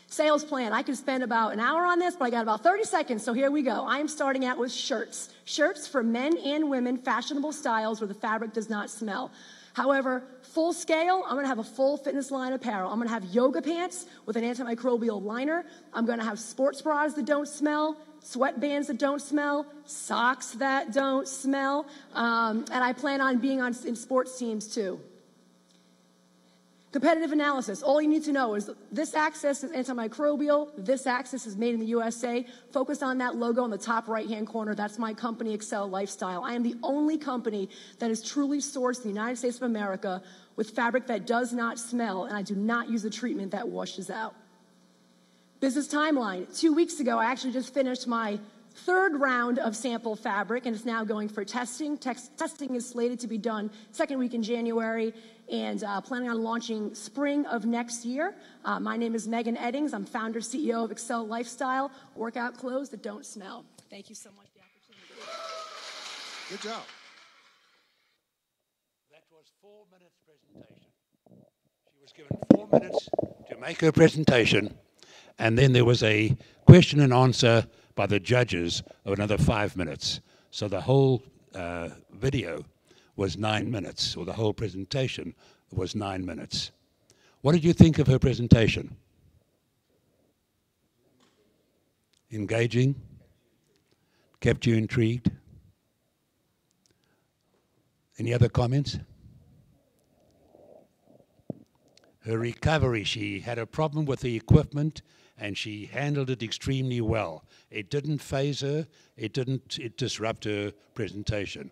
Sales plan. I could spend about an hour on this, but I got about 30 seconds, so here we go. I am starting out with shirts. Shirts for men and women, fashionable styles where the fabric does not smell. However, full scale, I'm gonna have a full fitness line apparel. I'm gonna have yoga pants with an antimicrobial liner. I'm gonna have sports bras that don't smell, sweatbands that don't smell, socks that don't smell, and I plan on being in sports teams too. Competitive analysis. All you need to know is this axis is antimicrobial, this axis is made in the USA. Focus on that logo in the top right-hand corner. That's my company, Excel Lifestyle. I am the only company that is truly sourced in the United States of America with fabric that does not smell, and I do not use a treatment that washes out. Business timeline. 2 weeks ago, I actually just finished my third round of sample fabric, and it's now going for testing. Testing is slated to be done second week in January, and planning on launching spring of next year. My name is Megan Eddings. I'm founder, CEO of Excel Lifestyle, workout clothes that don't smell. Thank you so much for the opportunity. Good job. That was 4 minutes presentation. She was given 4 minutes to make her presentation, and then there was a question and answer by the judges of another 5 minutes. So the whole video was 9 minutes, or the whole presentation was 9 minutes. What did you think of her presentation? Engaging? Kept you intrigued? Any other comments? Her recovery, she had a problem with the equipment and she handled it extremely well. It didn't faze her, it didn't disrupt her presentation.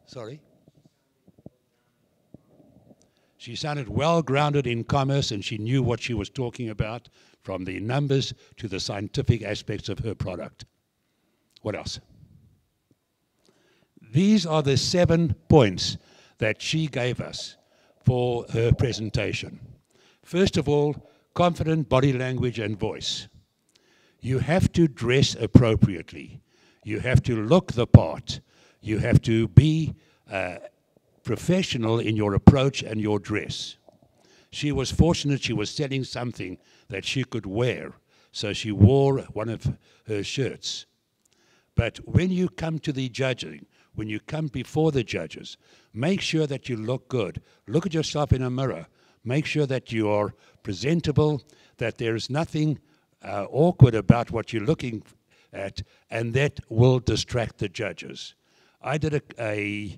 Sorry? She sounded well grounded in commerce and she knew what she was talking about, from the numbers to the scientific aspects of her product. What else? These are the 7 points that she gave us for her presentation. First of all, confident body language and voice. You have to dress appropriately. You have to look the part. You have to be professional in your approach and your dress. She was fortunate she was selling something that she could wear, so she wore one of her shirts. But when you come to the judging, when you come before the judges, make sure that you look good. Look at yourself in a mirror. Make sure that you are presentable, that there is nothing awkward about what you're looking at, and that will distract the judges. I did a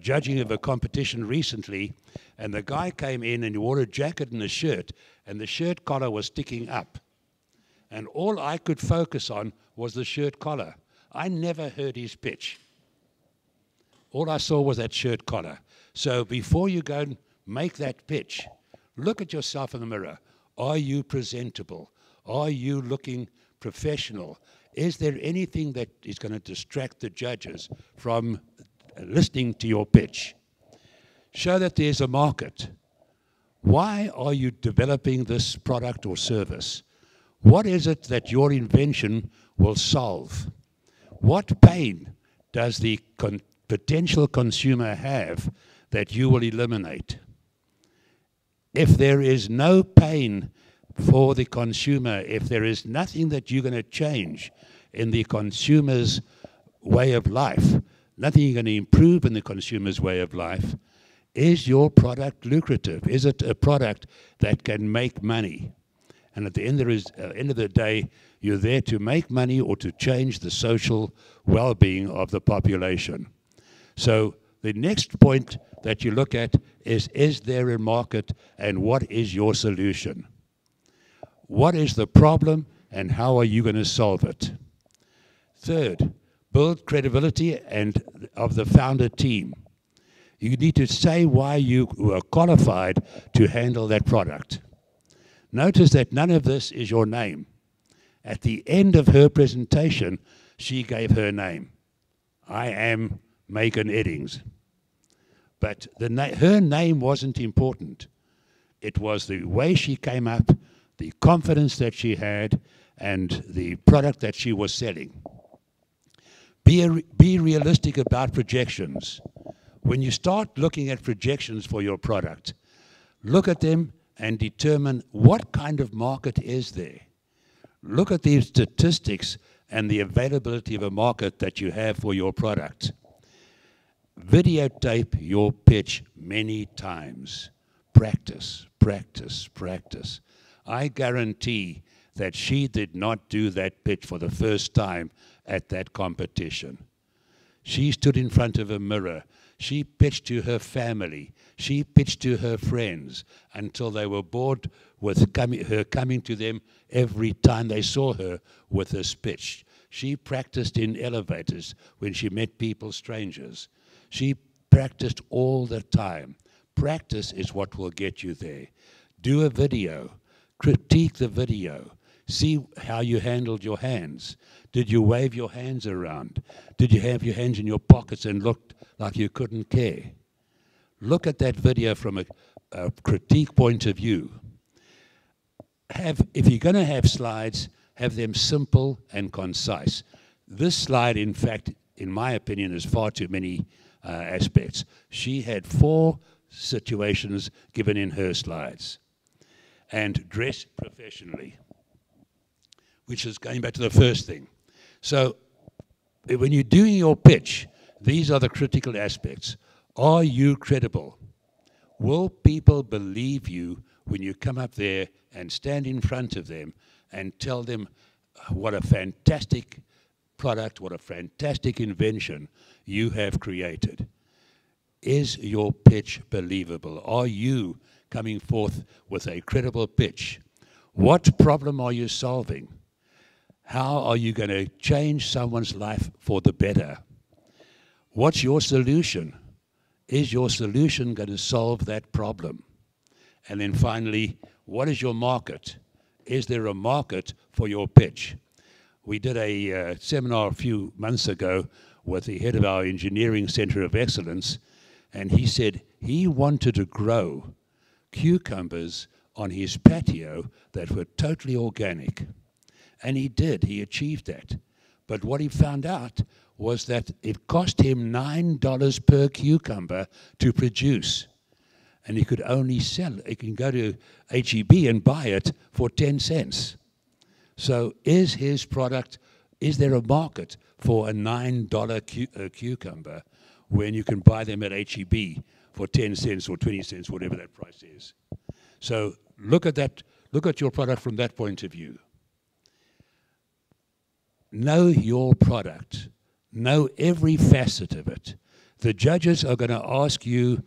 judging of a competition recently, and the guy came in and he wore a jacket and a shirt, and the shirt collar was sticking up. And all I could focus on was the shirt collar. I never heard his pitch. All I saw was that shirt collar. So before you go and make that pitch, look at yourself in the mirror. Are you presentable? Are you looking professional? Is there anything that is going to distract the judges from listening to your pitch? Show that there's a market. Why are you developing this product or service? What is it that your invention will solve? What pain does the potential consumer have that you will eliminate? If there is no pain for the consumer, if there is nothing that you're going to change in the consumer's way of life, nothing you're going to improve in the consumer's way of life, is your product lucrative? Is it a product that can make money? And at the end of the day, you're there to make money or to change the social well-being of the population. So the next point that you look at is there a market, and what is your solution? What is the problem and how are you going to solve it? Third, build credibility of the founder team. You need to say why you are qualified to handle that product. Notice that none of this is your name. At the end of her presentation, she gave her name. I am Megan Eddings. But her name wasn't important. It was the way she came up, the confidence that she had, and the product that she was selling. Be realistic about projections. When you start looking at projections for your product, look at them and determine what kind of market is there. Look at the statistics and the availability of a market that you have for your product. videotape your pitch many times. Practice, practice, practice. I guarantee that she did not do that pitch for the first time at that competition. She stood in front of a mirror. She pitched to her family. She pitched to her friends until they were bored with her coming to them every time they saw her with this pitch. She practiced in elevators when she met people, strangers. She practiced all the time. Practice is what will get you there. Do a video. Critique the video. See how you handled your hands. Did you wave your hands around? Did you have your hands in your pockets and looked like you couldn't care? Look at that video from a critique point of view. If you're going to have slides, have them simple and concise. This slide, in fact, in my opinion, has far too many aspects. She had 4 situations given in her slides. And dress professionally, which is going back to the first thing. So when you're doing your pitch, these are the critical aspects. Are you credible? Will people believe you when you come up there and stand in front of them and tell them what a fantastic product, what a fantastic invention you have created? Is your pitch believable? Are you coming forth with a credible pitch? What problem are you solving? How are you going to change someone's life for the better? What's your solution? Is your solution going to solve that problem? And then finally, what is your market? Is there a market for your pitch? We did a seminar a few months ago with the head of our Engineering Center of Excellence, and he said he wanted to grow cucumbers on his patio that were totally organic. And he did, he achieved that. But what he found out was that it cost him $9 per cucumber to produce. And he could only sell, he can go to HEB and buy it for 10 cents. So is his product, is there a market for a $9 cucumber when you can buy them at HEB for 10 cents or 20 cents, whatever that price is? So look at that, look at your product from that point of view. Know your product. Know every facet of it. The judges are going to ask you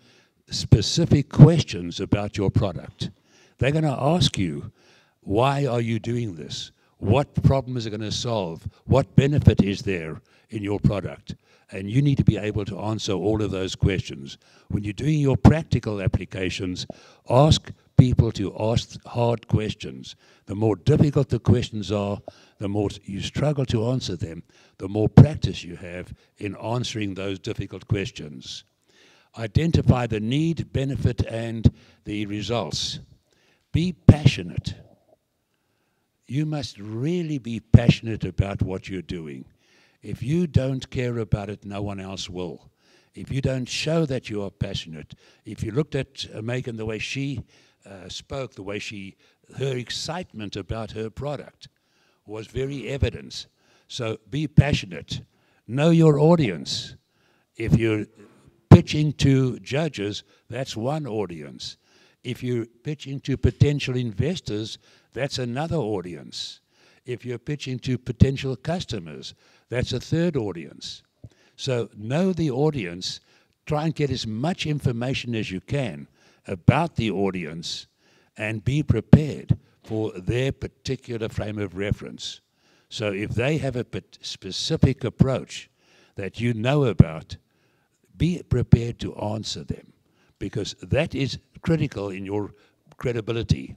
specific questions about your product. They're going to ask you, why are you doing this? What problem is it going to solve? What benefit is there in your product? And you need to be able to answer all of those questions. When you're doing your practical applications, ask people to ask hard questions. The more difficult the questions are, the more you struggle to answer them, the more practice you have in answering those difficult questions. Identify the need, benefit, and the results. Be passionate. You must really be passionate about what you're doing. If you don't care about it, no one else will. If you don't show that you are passionate, if you looked at Megan, the way she spoke, the way her excitement about her product was very evident. So be passionate. Know your audience. If you're pitching to judges, that's one audience. If you're pitching to potential investors, that's another audience. If you're pitching to potential customers, that's a third audience. So know the audience, try and get as much information as you can about the audience, and be prepared for their particular frame of reference. So if they have a specific approach that you know about, be prepared to answer them, because that is critical in your credibility.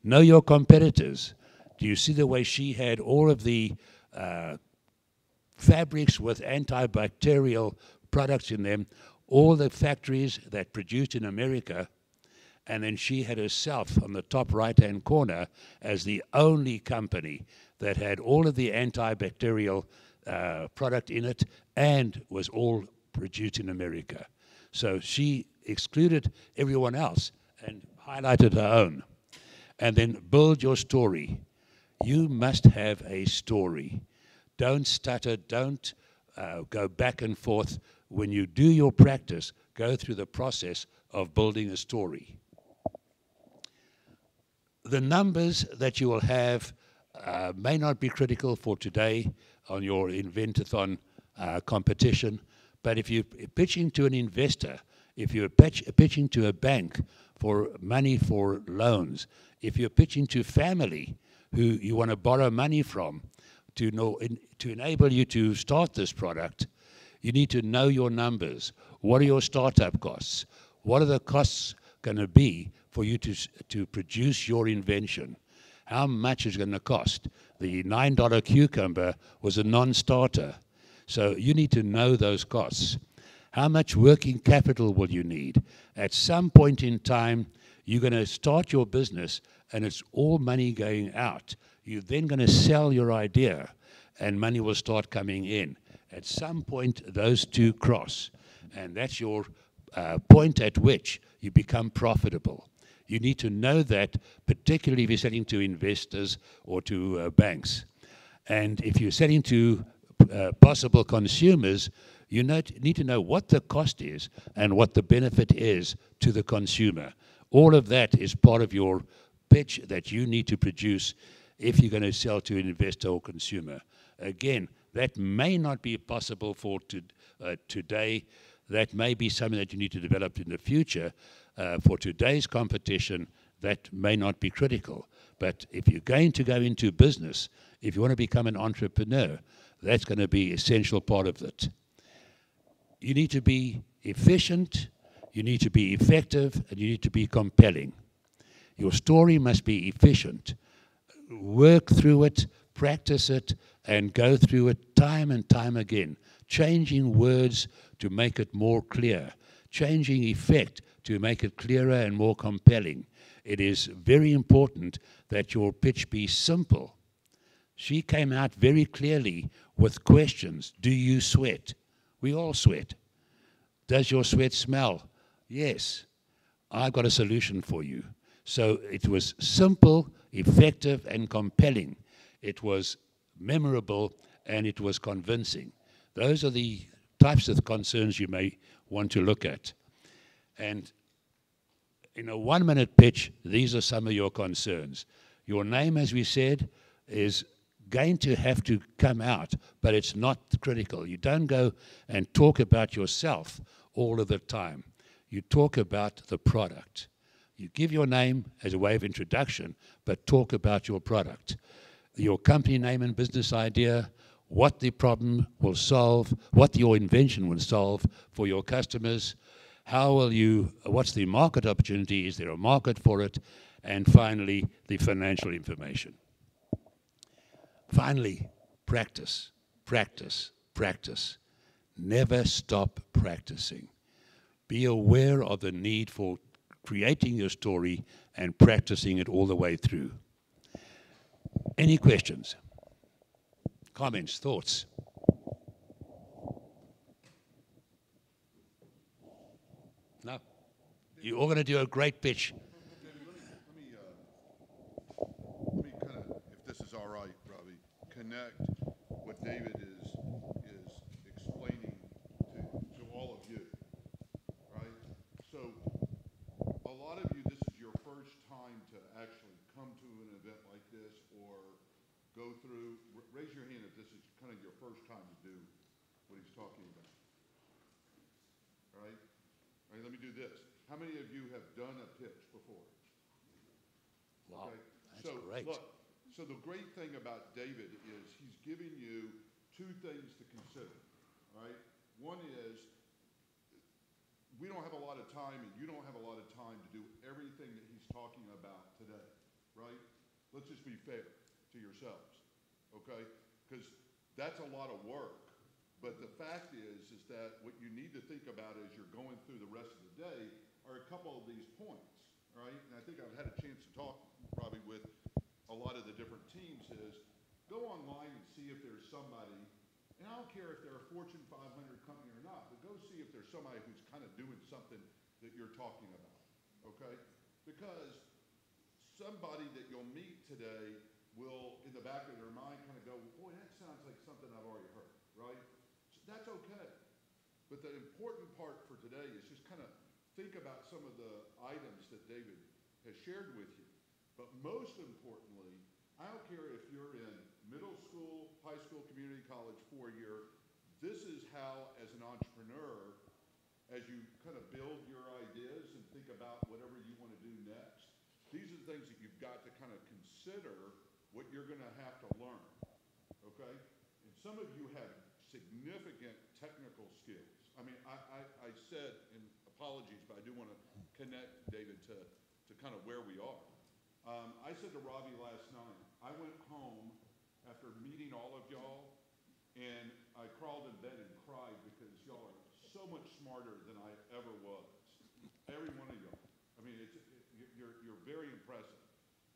Know your competitors. Do you see the way she had all of the fabrics with antibacterial products in them, all the factories that produced in America, and then she had herself on the top right-hand corner as the only company that had all of the antibacterial product in it and was all produced in America. So she excluded everyone else and highlighted her own. And then build your story. You must have a story. Don't stutter, don't go back and forth. when you do your practice, go through the process of building a story. The numbers that you will have may not be critical for today on your Inventathon competition, but if you're pitching to an investor, if you're pitching to a bank for money for loans, if you're pitching to family who you want to borrow money from to enable you to start this product, you need to know your numbers. What are your startup costs? What are the costs going to be for you to produce your invention? How much is it going to cost? The $9 cucumber was a non-starter. So you need to know those costs. How much working capital will you need? At some point in time, you're going to start your business and it's all money going out. You're then going to sell your idea and money will start coming in. At some point, those two cross. And that's your point at which you become profitable. You need to know that, particularly if you're selling to investors or to banks. And if you're selling to possible consumers, you need to know what the cost is and what the benefit is to the consumer. All of that is part of your pitch that you need to produce if you're going to sell to an investor or consumer. Again, that may not be possible for today. That may be something that you need to develop in the future. For today's competition, that may not be critical. But if you're going to go into business, if you want to become an entrepreneur, that's going to be an essential part of it. You need to be efficient, you need to be effective, and you need to be compelling. Your story must be efficient. Work through it, practice it, and go through it time and time again, changing words to make it more clear, changing effect to make it clearer and more compelling. It is very important that your pitch be simple. She came out very clearly with questions. Do you sweat? We all sweat. Does your sweat smell? Yes. I've got a solution for you. So it was simple, effective, and compelling. It was memorable, and it was convincing. Those are the types of concerns you may want to look at. And in a 1-minute pitch, these are some of your concerns. Your name, as we said, is going to have to come out, but it's not critical. You don't go and talk about yourself all of the time. You talk about the product. You give your name as a way of introduction, but talk about your product. Your company name and business idea, what the problem will solve, what your invention will solve for your customers, how will you, what's the market opportunity, is there a market for it, and finally, the financial information. Finally, practice, practice, practice. Never stop practicing. Be aware of the need for creating your story and practicing it all the way through. Any questions? Comments, thoughts? No? You're all going to do a great pitch. Let me kind of, if this is all right, Robbie, connect what David is explaining to all of you, right? So a lot of you, this is your first time to actually come to an event like this or go through. Raise your hand if this is kind of your first time to do what he's talking about. All right? All right, let me do this. How many of you have done a pitch before? Wow, okay. That's great. Look, so the great thing about David is he's giving you two things to consider, all right? One is we don't have a lot of time and you don't have a lot of time to do everything that he's talking about today, right? Let's just be fair to yourselves, okay? Because that's a lot of work. But the fact is that what you need to think about as you're going through the rest of the day are a couple of these points, right? And I think I've had a chance to talk probably with a lot of the different teams is go online and see if there's somebody, and I don't care if they're a Fortune 500 company or not, but go see if there's somebody who's kind of doing something that you're talking about, okay? Because somebody that you'll meet today will, in the back of their mind, kind of go, boy, that sounds like something I've already heard, right? So that's okay. But the important part for today is just kind of think about some of the items that David has shared with you. But most importantly, I don't care if you're in middle school, high school, community college, 4-year, this is how, as an entrepreneur, as you kind of build your ideas and think about whatever you want to do next, these are the things that you've got to kind of consider what you're going to have to learn, okay? And some of you have significant technical skills. I mean, I said, and apologies, but I do want to connect, David, to kind of where we are. I said to Robbie last night, I went home after meeting all of y'all, and I crawled in bed and cried because y'all are so much smarter than I ever was. Every one of y'all. I mean, you're very impressive.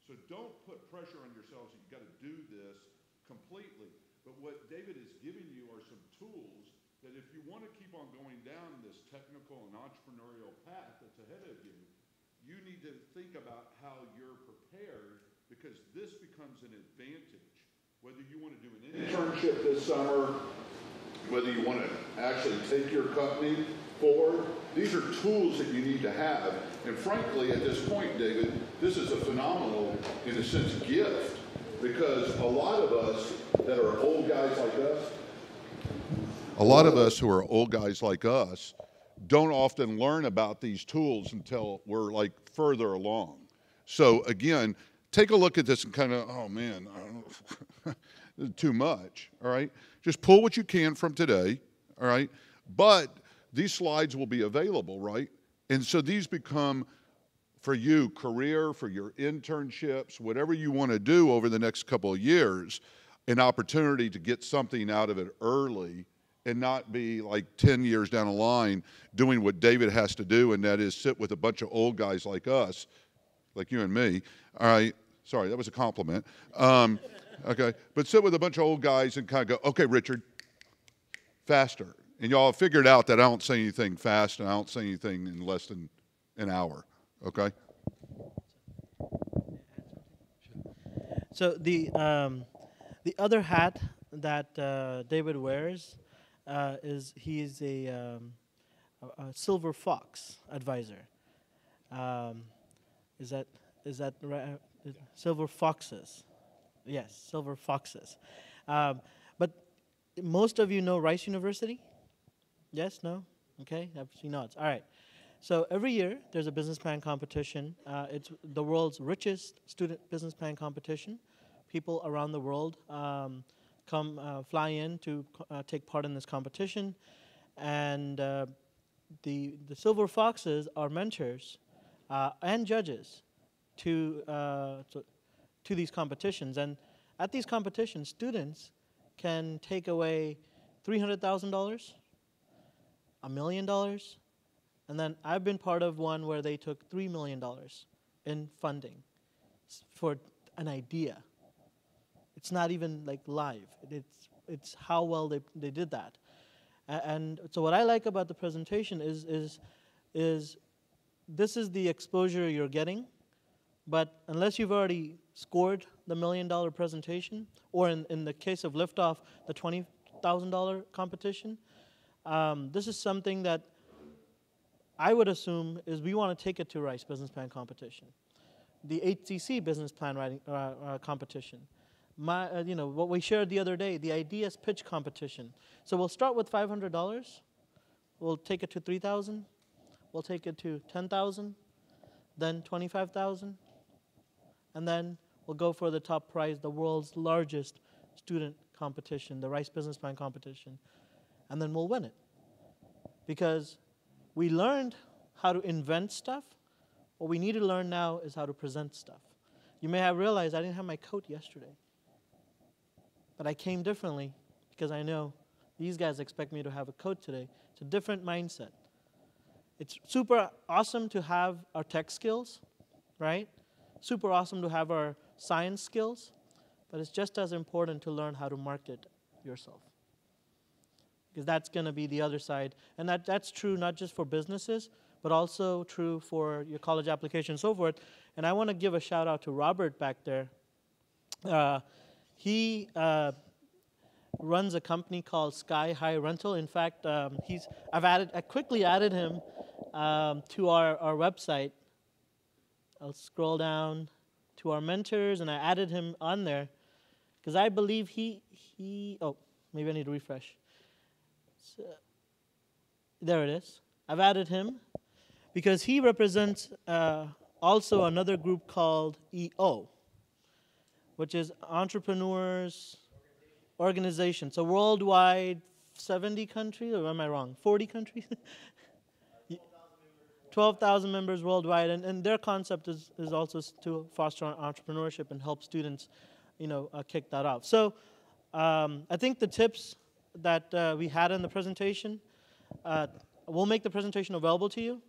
So don't put pressure on yourselves that you've got to do this completely. But what David is giving you are some tools that if you want to keep on going down this technical and entrepreneurial path that's ahead of you, you need to think about how you're prepared, because this becomes an advantage. Whether you want to do an internship this summer, whether you want to actually take your company forward, these are tools that you need to have. And frankly, at this point, David, this is a phenomenal, in a sense, gift, because a lot of us that are old guys like us, don't often learn about these tools until we're like further along. So again, take a look at this and kind of, oh man, I don't know, too much, all right? Just pull what you can from today, all right? But these slides will be available, right? And so these become, for you, career, for your internships, whatever you want to do over the next couple of years, an opportunity to get something out of it early and not be like 10 years down the line doing what David has to do, and that is sit with a bunch of old guys like us, like you and me, all right? Sorry, that was a compliment. Okay, but sit with a bunch of old guys and kind of go, okay, Richard, faster. And y'all figured out that I don't say anything fast and I don't say anything in less than an hour, okay? So the other hat that David wears is he's a Silver Fox advisor. Is that right? Silver Foxes. Yes, Silver Foxes. But most of you know Rice University? Yes, no? Okay, I've seen nods. All right. So every year there's a business plan competition. It's the world's richest student business plan competition. People around the world fly in to take part in this competition. And the Silver Foxes are mentors and judges to these competitions. And at these competitions, students can take away $300,000, $1 million, and then I've been part of one where they took $3 million in funding for an idea. It's not even like live. It's how well they did that. And so what I like about the presentation is this is the exposure you're getting, but unless you've already scored the $1 million presentation, or in the case of Liftoff, the $20,000 competition, this is something that I would assume is we want to take it to Rice Business Plan competition, the HCC Business Plan writing competition. What we shared the other day, the ideas pitch competition. So we'll start with $500. We'll take it to $3,000. We'll take it to $10,000, then $25,000, and then we'll go for the top prize, the world's largest student competition, the Rice Business Plan competition, and then we'll win it. Because we learned how to invent stuff. What we need to learn now is how to present stuff. You may have realized I didn't have my coat yesterday, but I came differently because I know these guys expect me to have a coat today. It's a different mindset. It's super awesome to have our tech skills, right? Super awesome to have our science skills, but it's just as important to learn how to market yourself, because that's going to be the other side. And that's true not just for businesses, but also true for your college application and so forth. And I want to give a shout out to Robert back there. He runs a company called Sky High Rental. In fact, I quickly added him to our website. I'll scroll down to our mentors, and I added him on there because I believe oh, maybe I need to refresh. So, there it is. I've added him because he represents also another group called EO, which is Entrepreneurs Organization. So worldwide, 70 countries, or am I wrong? 40 countries? 12,000 members worldwide, and their concept is also to foster entrepreneurship and help students, kick that off. So I think the tips that we had in the presentation, we'll make the presentation available to you.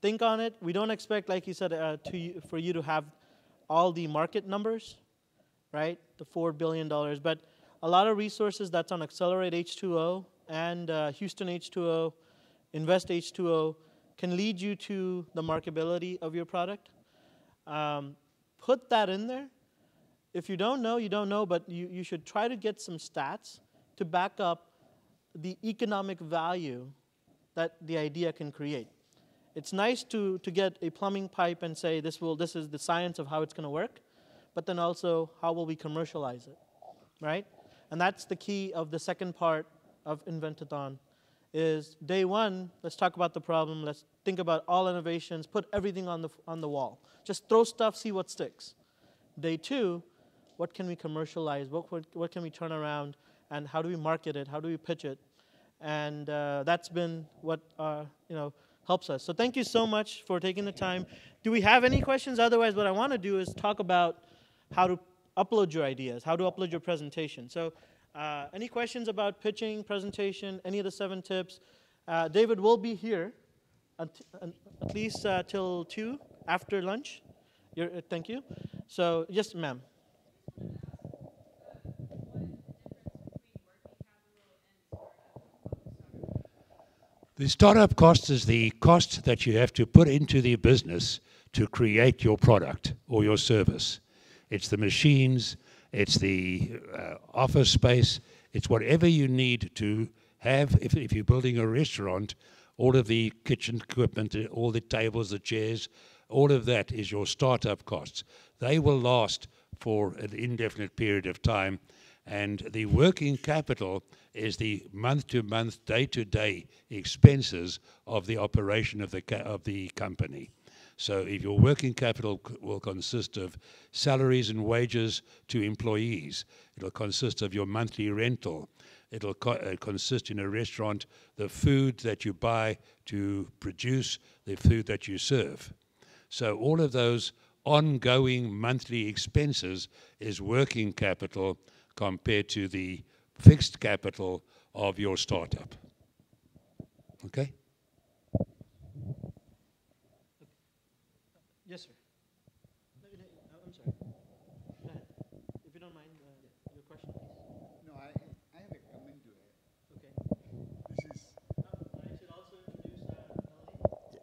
Think on it. We don't expect, like you said, for you to have all the market numbers, right? The $4 billion, but a lot of resources that's on Accelerate H2O and Houston H2O, Invest H2O, can lead you to the marketability of your product. Put that in there. If you don't know, you don't know, but you should try to get some stats to back up the economic value that the idea can create. It's nice to get a plumbing pipe and say this is the science of how it's going to work, but then also how will we commercialize it, right? And that's the key of the second part of Inventathon. Is day one, let's talk about the problem, let's think about all innovations, put everything on the wall. Just throw stuff, see what sticks. Day two, what can we commercialize, what can we turn around, and how do we market it, how do we pitch it? And that's been what helps us. So thank you so much for taking the time. Do we have any questions? Otherwise, what I want to do is talk about how to upload your ideas, how to upload your presentation. So any questions about pitching, presentation, any of the 7 tips? David will be here at least till 2 after lunch. Thank you. So, yes, ma'am. The startup cost is the cost that you have to put into the business to create your product or your service. It's the machines, it's the office space, it's whatever you need to have. If you're building a restaurant, all of the kitchen equipment, all the tables, the chairs, all of that is your startup costs. They will last for an indefinite period of time, and the working capital is the month-to-month, day-to-day expenses of the operation of the company. So if your working capital will consist of salaries and wages to employees, it'll consist of your monthly rental, it'll consist in a restaurant, the food that you buy to produce the food that you serve. So all of those ongoing monthly expenses is working capital compared to the fixed capital of your startup. Okay? Yes, sir. I'm sorry. Go ahead. If you don't mind, your question, please. No, I have a comment to add. Okay. This is... I should also introduce Melody.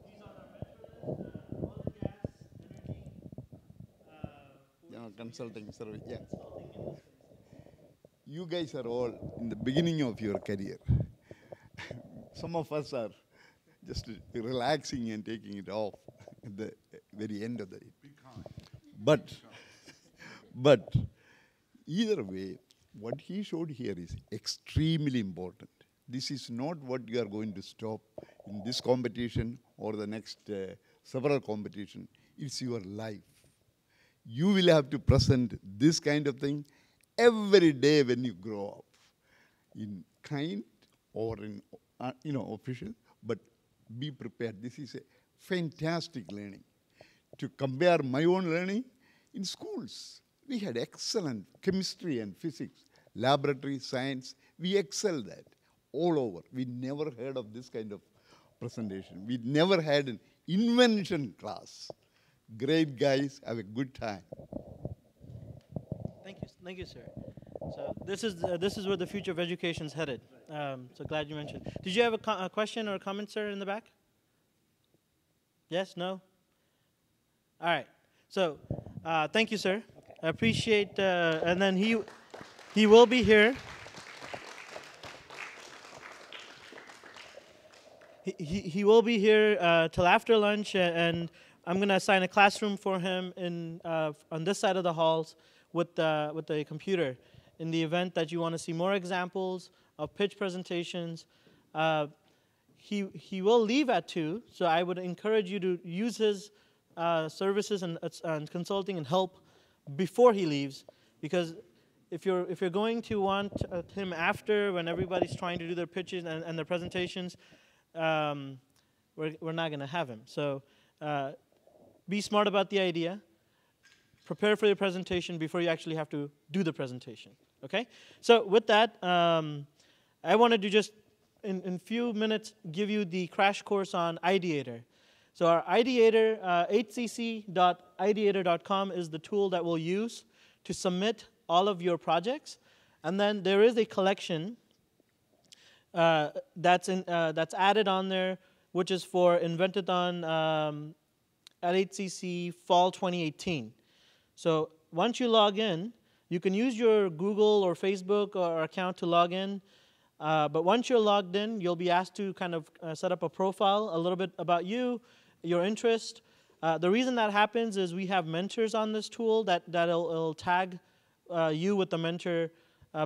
He's on our mentor list, oil and gas, energy. Consulting service, yeah. You guys are all in the beginning of your career. Some of us are just relaxing and taking it off at the very end of the day. But either way, what he showed here is extremely important. This is not what you are going to stop in this competition or the next several competitions. It's your life. You will have to present this kind of thing every day when you grow up, in kind or in official, but be prepared. This is a fantastic learning. To compare my own learning, in schools, we had excellent chemistry and physics, laboratory science. We excelled at all over. We never heard of this kind of presentation. We never had an invention class. Great guys, have a good time. Thank you, sir. So this is where the future of education is headed. So glad you mentioned. Did you have a question or a comment, sir, in the back? Yes, no? All right. So thank you, sir. I appreciate, and then He will be here. He will be here till after lunch, and I'm going to assign a classroom for him on this side of the halls with the computer. In the event that you want to see more examples of pitch presentations, he will leave at 2, so I would encourage you to use his services and consulting and help before he leaves, because if you're going to want him after, when everybody's trying to do their pitches and their presentations, we're not going to have him. So be smart about the idea. Prepare for your presentation before you actually have to do the presentation. Okay? So with that, I wanted to just, in a few minutes, give you the crash course on Ideator. So our Ideator, hcc.ideator.com is the tool that we'll use to submit all of your projects. And then there is a collection that's added on there, which is for Inventathon at HCC Fall 2018. So once you log in, you can use your Google or Facebook or account to log in. But once you're logged in, you'll be asked to kind of set up a profile, a little bit about you, your interest. The reason that happens is we have mentors on this tool that'll tag you with the mentor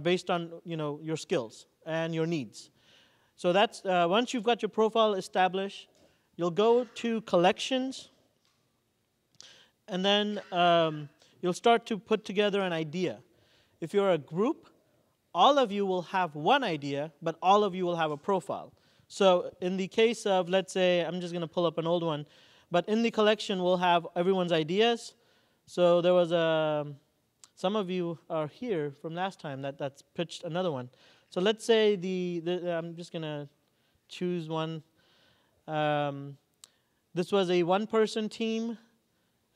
based on your skills and your needs. So that's once you've got your profile established, you'll go to collections, and then you'll start to put together an idea. If you're a group, all of you will have one idea, but all of you will have a profile. So in the case of, let's say, I'm just going to pull up an old one, but in the collection we'll have everyone's ideas. So there was some of you are here from last time that's pitched another one. So let's say I'm just going to choose one. This was a one-person team,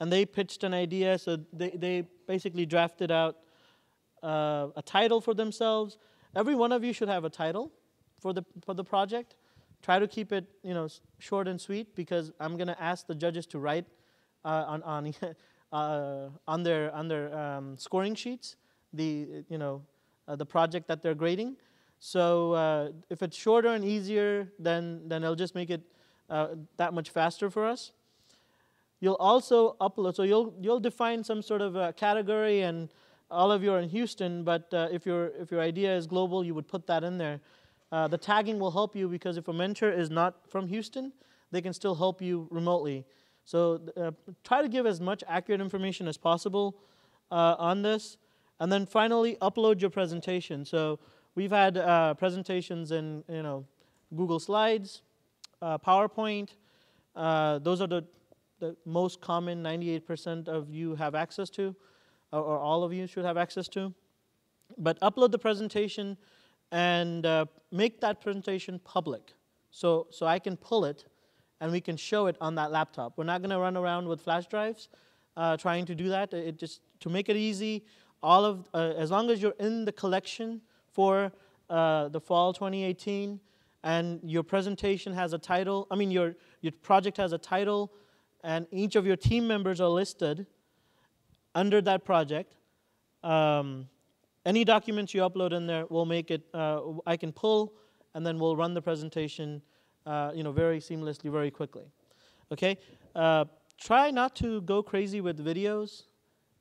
and they pitched an idea. So they basically drafted out a title for themselves. Every one of you should have a title for the project. Try to keep it short and sweet, because I'm going to ask the judges to write on their scoring sheets the project that they're grading. So if it's shorter and easier, then it'll just make it that much faster for us. You'll also upload, so you'll define some sort of a category, and all of you are in Houston, but if your idea is global, you would put that in there. The tagging will help you, because if a mentor is not from Houston, they can still help you remotely. So try to give as much accurate information as possible on this. And then finally, upload your presentation. So we've had presentations in Google Slides, PowerPoint. Those are the most common 98% of you have access to, or all of you should have access to. But upload the presentation and make that presentation public, so I can pull it and we can show it on that laptop. We're not going to run around with flash drives trying to do that. It just, to make it easy, as long as you're in the collection for the fall 2018 and your presentation has a title, your project has a title, and each of your team members are listed under that project, any documents you upload in there will make it, I can pull, and then we'll run the presentation very seamlessly, very quickly. Okay? Try not to go crazy with videos,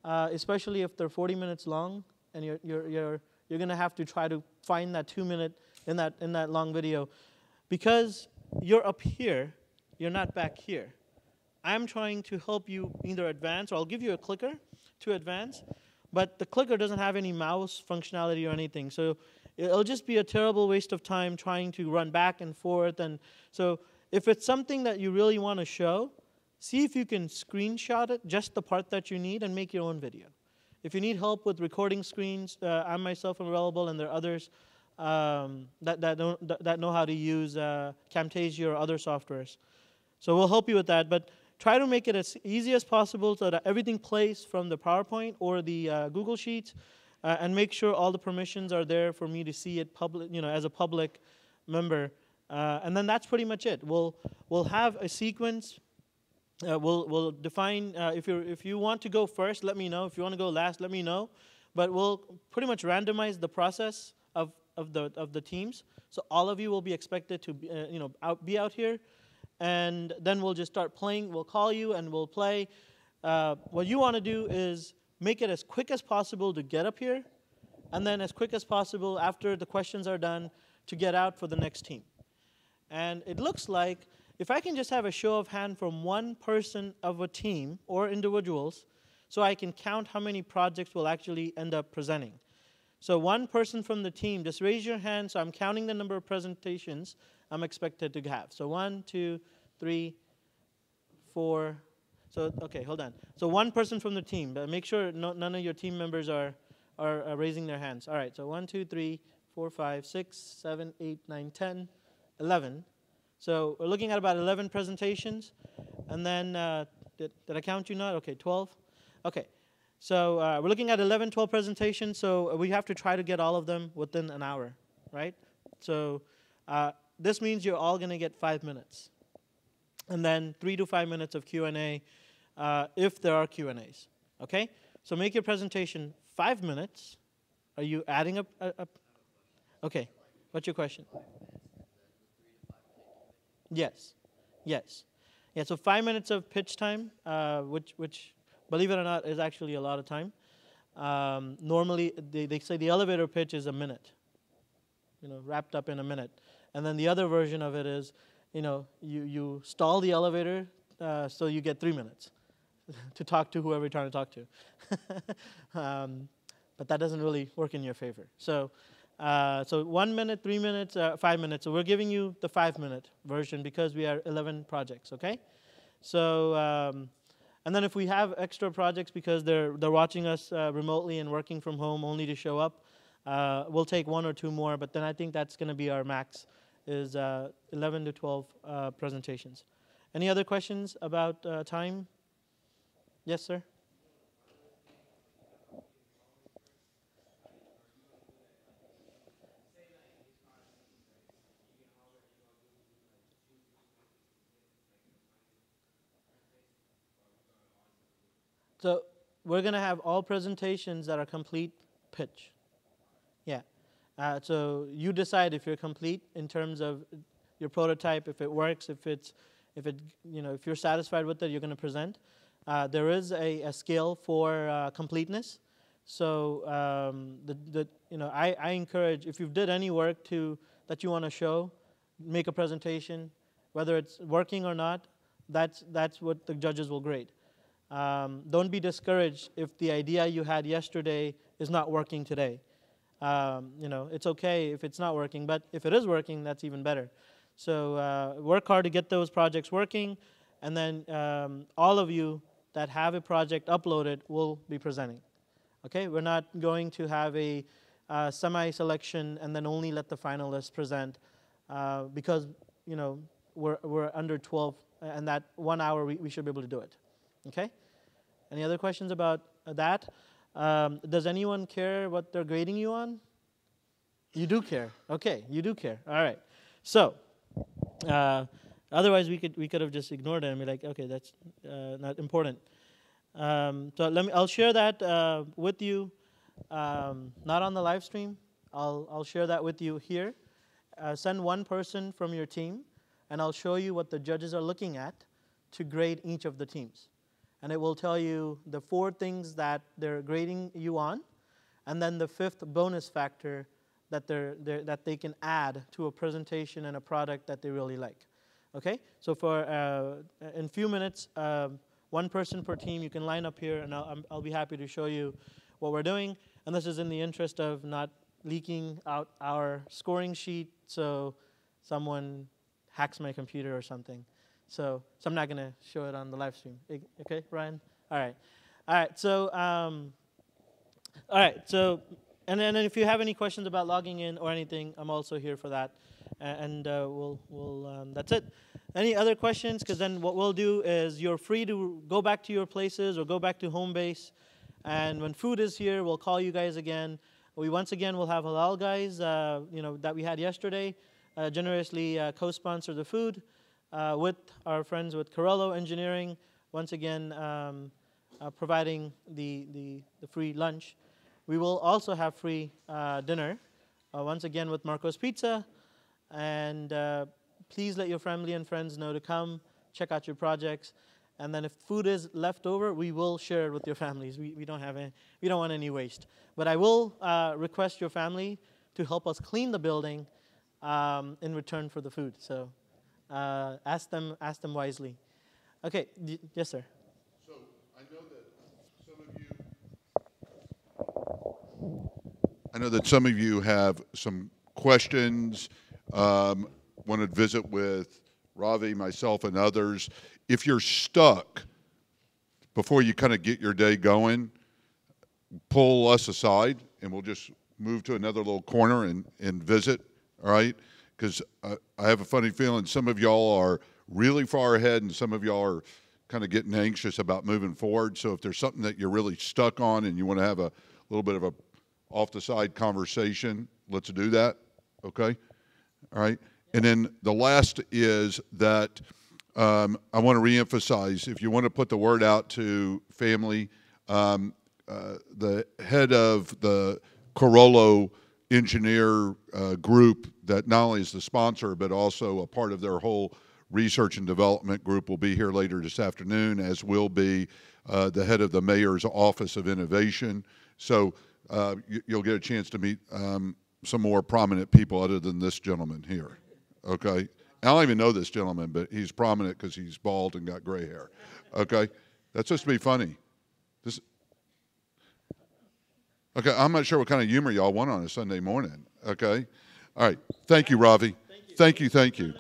especially if they're 40 minutes long, and you're going to have to try to find that 2-minute in that long video, because you're up here, you're not back here. I'm trying to help you either advance, or I'll give you a clicker to advance, but the clicker doesn't have any mouse functionality or anything. So it'll just be a terrible waste of time trying to run back and forth. And so if it's something that you really want to show, see if you can screenshot it, just the part that you need, and make your own video. If you need help with recording screens, I myself am available, and there are others that know how to use Camtasia or other softwares. So we'll help you with that. But try to make it as easy as possible so that everything plays from the PowerPoint or the Google Sheets, and make sure all the permissions are there for me to see it public, as a public member. And then that's pretty much it. We'll have a sequence. We'll define if you want to go first, let me know. If you want to go last, let me know. but we'll pretty much randomize the process of the teams. So all of you will be expected to be out here, and then we'll just start playing. We'll call you and we'll play. What you want to do is make it as quick as possible to get up here, and then as quick as possible after the questions are done to get out for the next team. And it looks like if I can just have a show of hand from one person of a team or individuals, so I can count how many projects we'll actually end up presenting. So one person from the team, just raise your hand, so I'm counting the number of presentations I'm expected to have. So 1, 2, 3, 4. So, okay, hold on. So one person from the team, but make sure none of your team members are raising their hands. All right, so 1, 2, 3, 4, 5, 6, 7, 8, 9, 10, 11. So we're looking at about 11 presentations. And then, did I count you not? Okay, 12. Okay, so we're looking at 11, 12 presentations. So we have to try to get all of them within an hour, right? So this means you're all going to get 5 minutes. And then 3 to 5 minutes of Q&A if there are Q&As, okay? So make your presentation 5 minutes. Are you adding up? Okay, what's your question? Yes, yes. Yeah, so 5 minutes of pitch time, which, believe it or not, is actually a lot of time. Normally, they say the elevator pitch is a minute, wrapped up in a minute. And then the other version of it is, you stall the elevator so you get 3 minutes to talk to whoever you're trying to talk to. But that doesn't really work in your favor. So 1 minute, 3 minutes, 5 minutes. So we're giving you the 5-minute version because we are 11 projects, okay? So, and then if we have extra projects because they're watching us remotely and working from home only to show up, we'll take 1 or 2 more, but then I think that's going to be our max, is 11 to 12 presentations. Any other questions about time? Yes, sir? So we're going to have all presentations that are complete pitch. Yeah. So you decide if you're complete in terms of your prototype, if it works, if you're satisfied with it, you're going to present. There is a scale for completeness. So I encourage, if you've did any work that you want to show, make a presentation, whether it's working or not, that's what the judges will grade. Don't be discouraged if the idea you had yesterday is not working today. It's okay if it's not working, but if it is working, that's even better. So work hard to get those projects working, and then all of you that have a project uploaded will be presenting. Okay, we're not going to have a semi-selection and then only let the finalists present because we're under 12, and that 1 hour we should be able to do it. Okay? Any other questions about that? Does anyone care what they're grading you on? You do care. Okay, you do care. All right. So, otherwise we could have just ignored it and be like, okay, that's not important. So I'll share that with you, not on the live stream. I'll share that with you here. Send one person from your team, and I'll show you what the judges are looking at to grade each of the teams. And it will tell you the 4 things that they're grading you on, and then the 5th bonus factor that they can add to a presentation and a product that they really like. Okay? So for in a few minutes, 1 person per team, you can line up here, and I'll be happy to show you what we're doing. And this is in the interest of not leaking out our scoring sheet so someone hacks my computer or something. So I'm not going to show it on the live stream. Okay, Ryan? All right. All right, so, and then if you have any questions about logging in or anything, I'm also here for that. And that's it. Any other questions? Because then what we'll do is you're free to go back to your places or go back to home base. And when food is here, we'll call you guys again. Once again, we'll have halal guys, that we had yesterday, generously co-sponsor the food. With our friends with Corello Engineering, once again providing the free lunch. We will also have free dinner, once again with Marco's Pizza. And please let your family and friends know to come, check out your projects. And then if food is left over, we will share it with your families. We don't want any waste. But I will request your family to help us clean the building in return for the food. So ask them wisely. Okay, yes, sir. So I know that some of you have some questions, want to visit with Ravi, myself, and others. If you're stuck before you kind of get your day going, pull us aside and we'll just move to another little corner and visit, all right? Because I have a funny feeling some of y'all are really far ahead and some of y'all are kind of getting anxious about moving forward. So if there's something that you're really stuck on and you want to have a little bit of a off-the-side conversation, let's do that, okay? All right? And then the last is that I want to reemphasize, if you want to put the word out to family, the head of the Corollo engineer group that not only is the sponsor but also a part of their whole research and development group will be here later this afternoon, as will be the head of the mayor's office of innovation. So you'll get a chance to meet some more prominent people other than this gentleman here, okay? I don't even know this gentleman, but he's prominent because he's bald and got gray hair, okay? That's just to be funny. Okay, I'm not sure what kind of humor y'all want on a Sunday morning, okay? All right, thank you, Ravi. Thank you, thank you.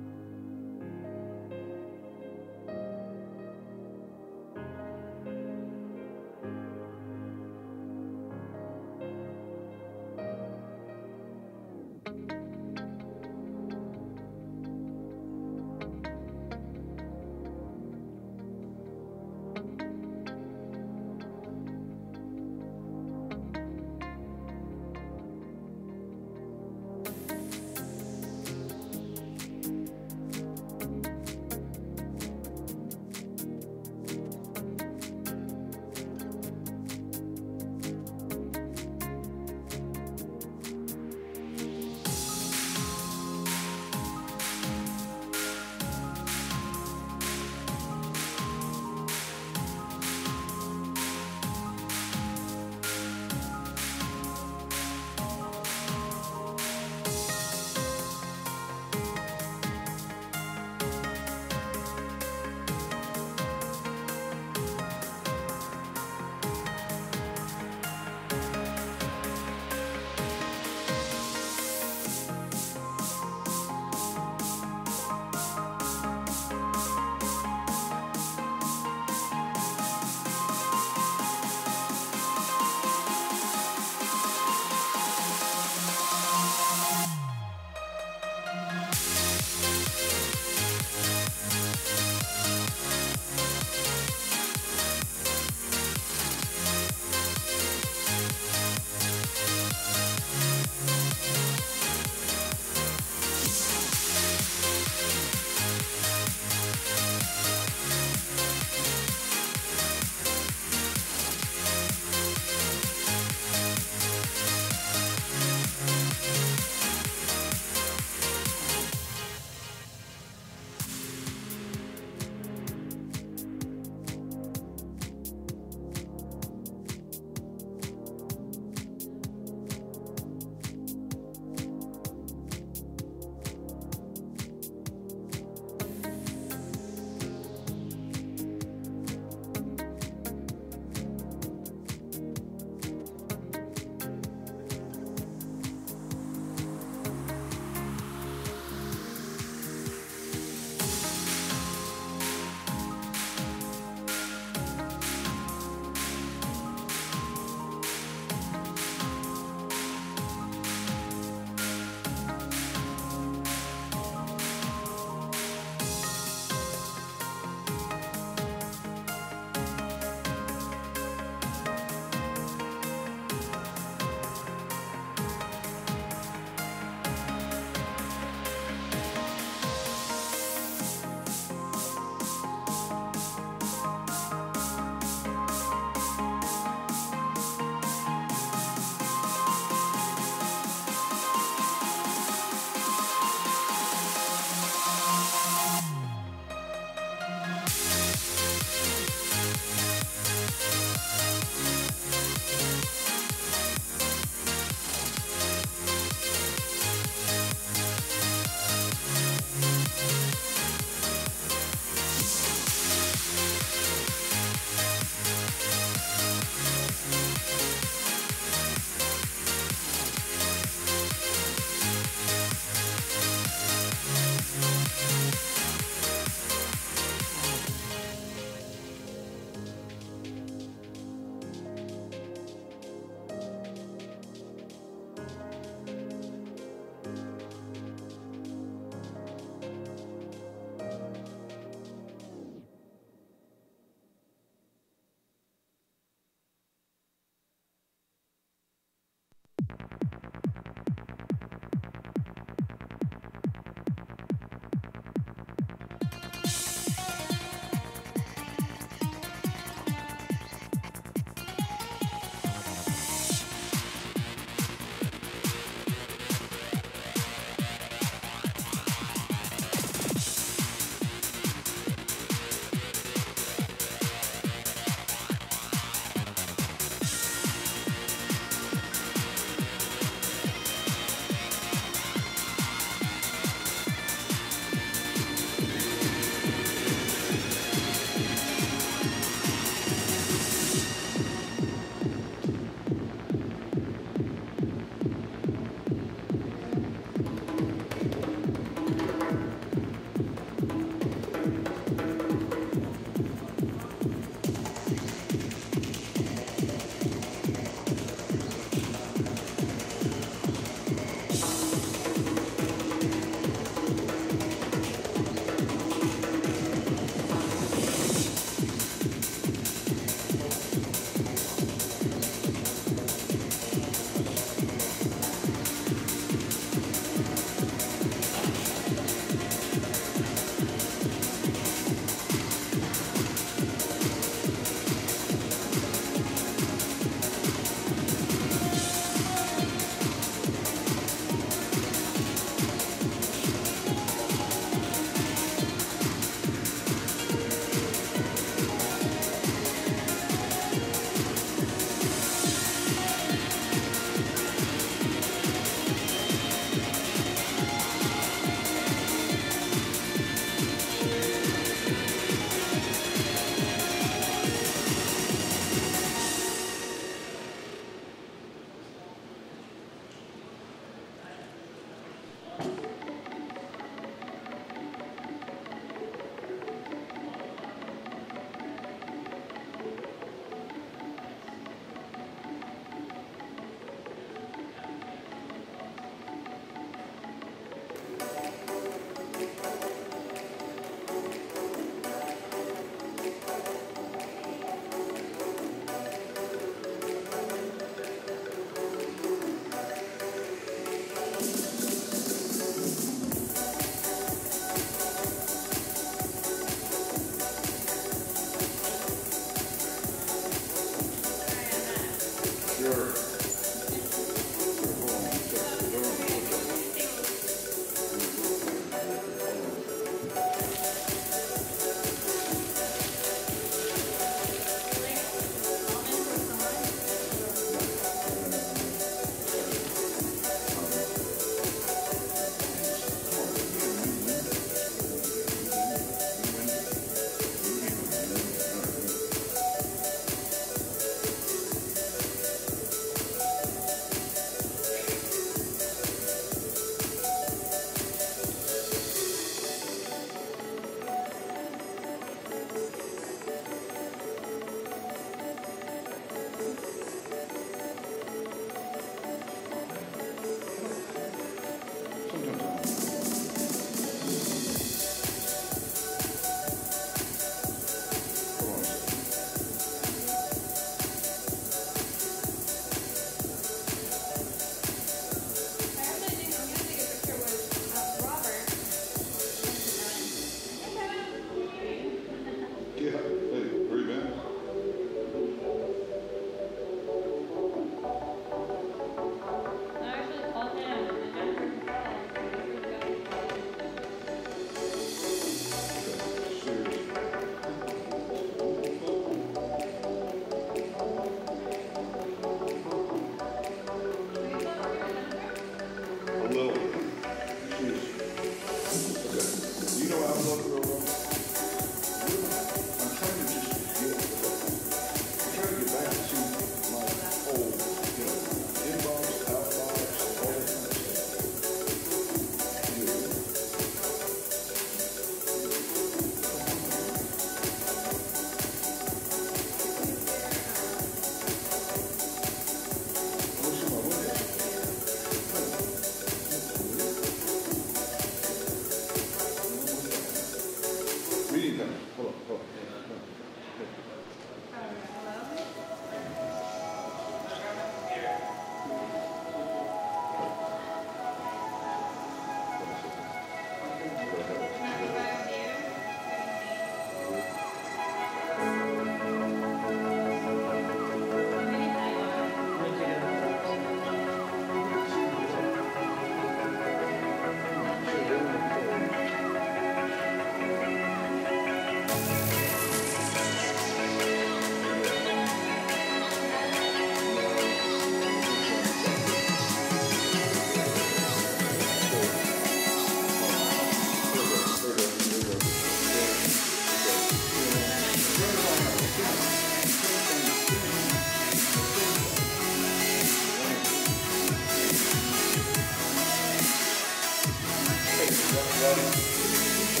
Mic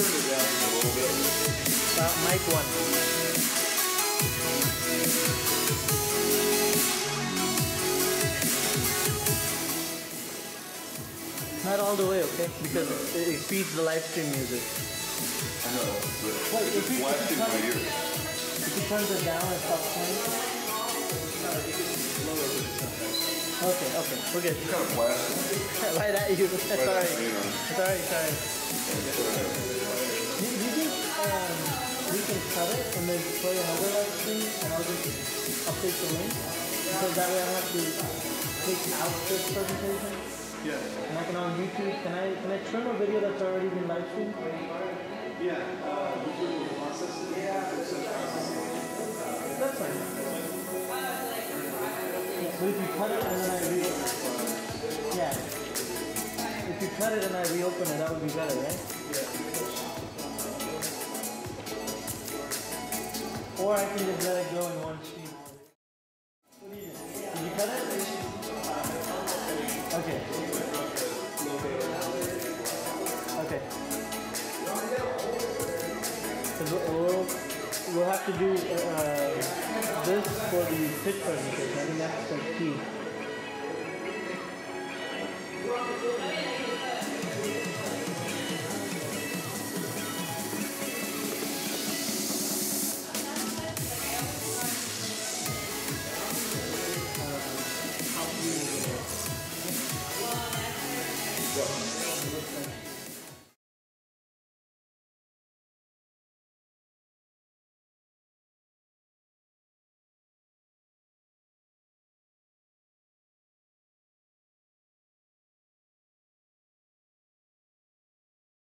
1. Not all the way, okay? Because it feeds the live stream music. I know, but Wait, it's blasting my ears. If you turn it down and stop playing. Okay, we're good. It's kind of blasting. Right at you. Sorry. Right at me, man. Sorry. Do you think we can cut it and then play another live stream and I'll just update the link? Because that way I don't have to take out this presentation? Yeah. And I can on YouTube, can I trim a video that's already been live streamed? Yeah. That's fine. Yeah, but if you cut it and then I reopen it. Yeah. If you cut it and I reopen it, that would be better, right? Yeah. Or I can just let it go in one stream. What do you do? Did you cut it? Okay. Okay. We'll have to do this for the pitch presentation. I think that's the key.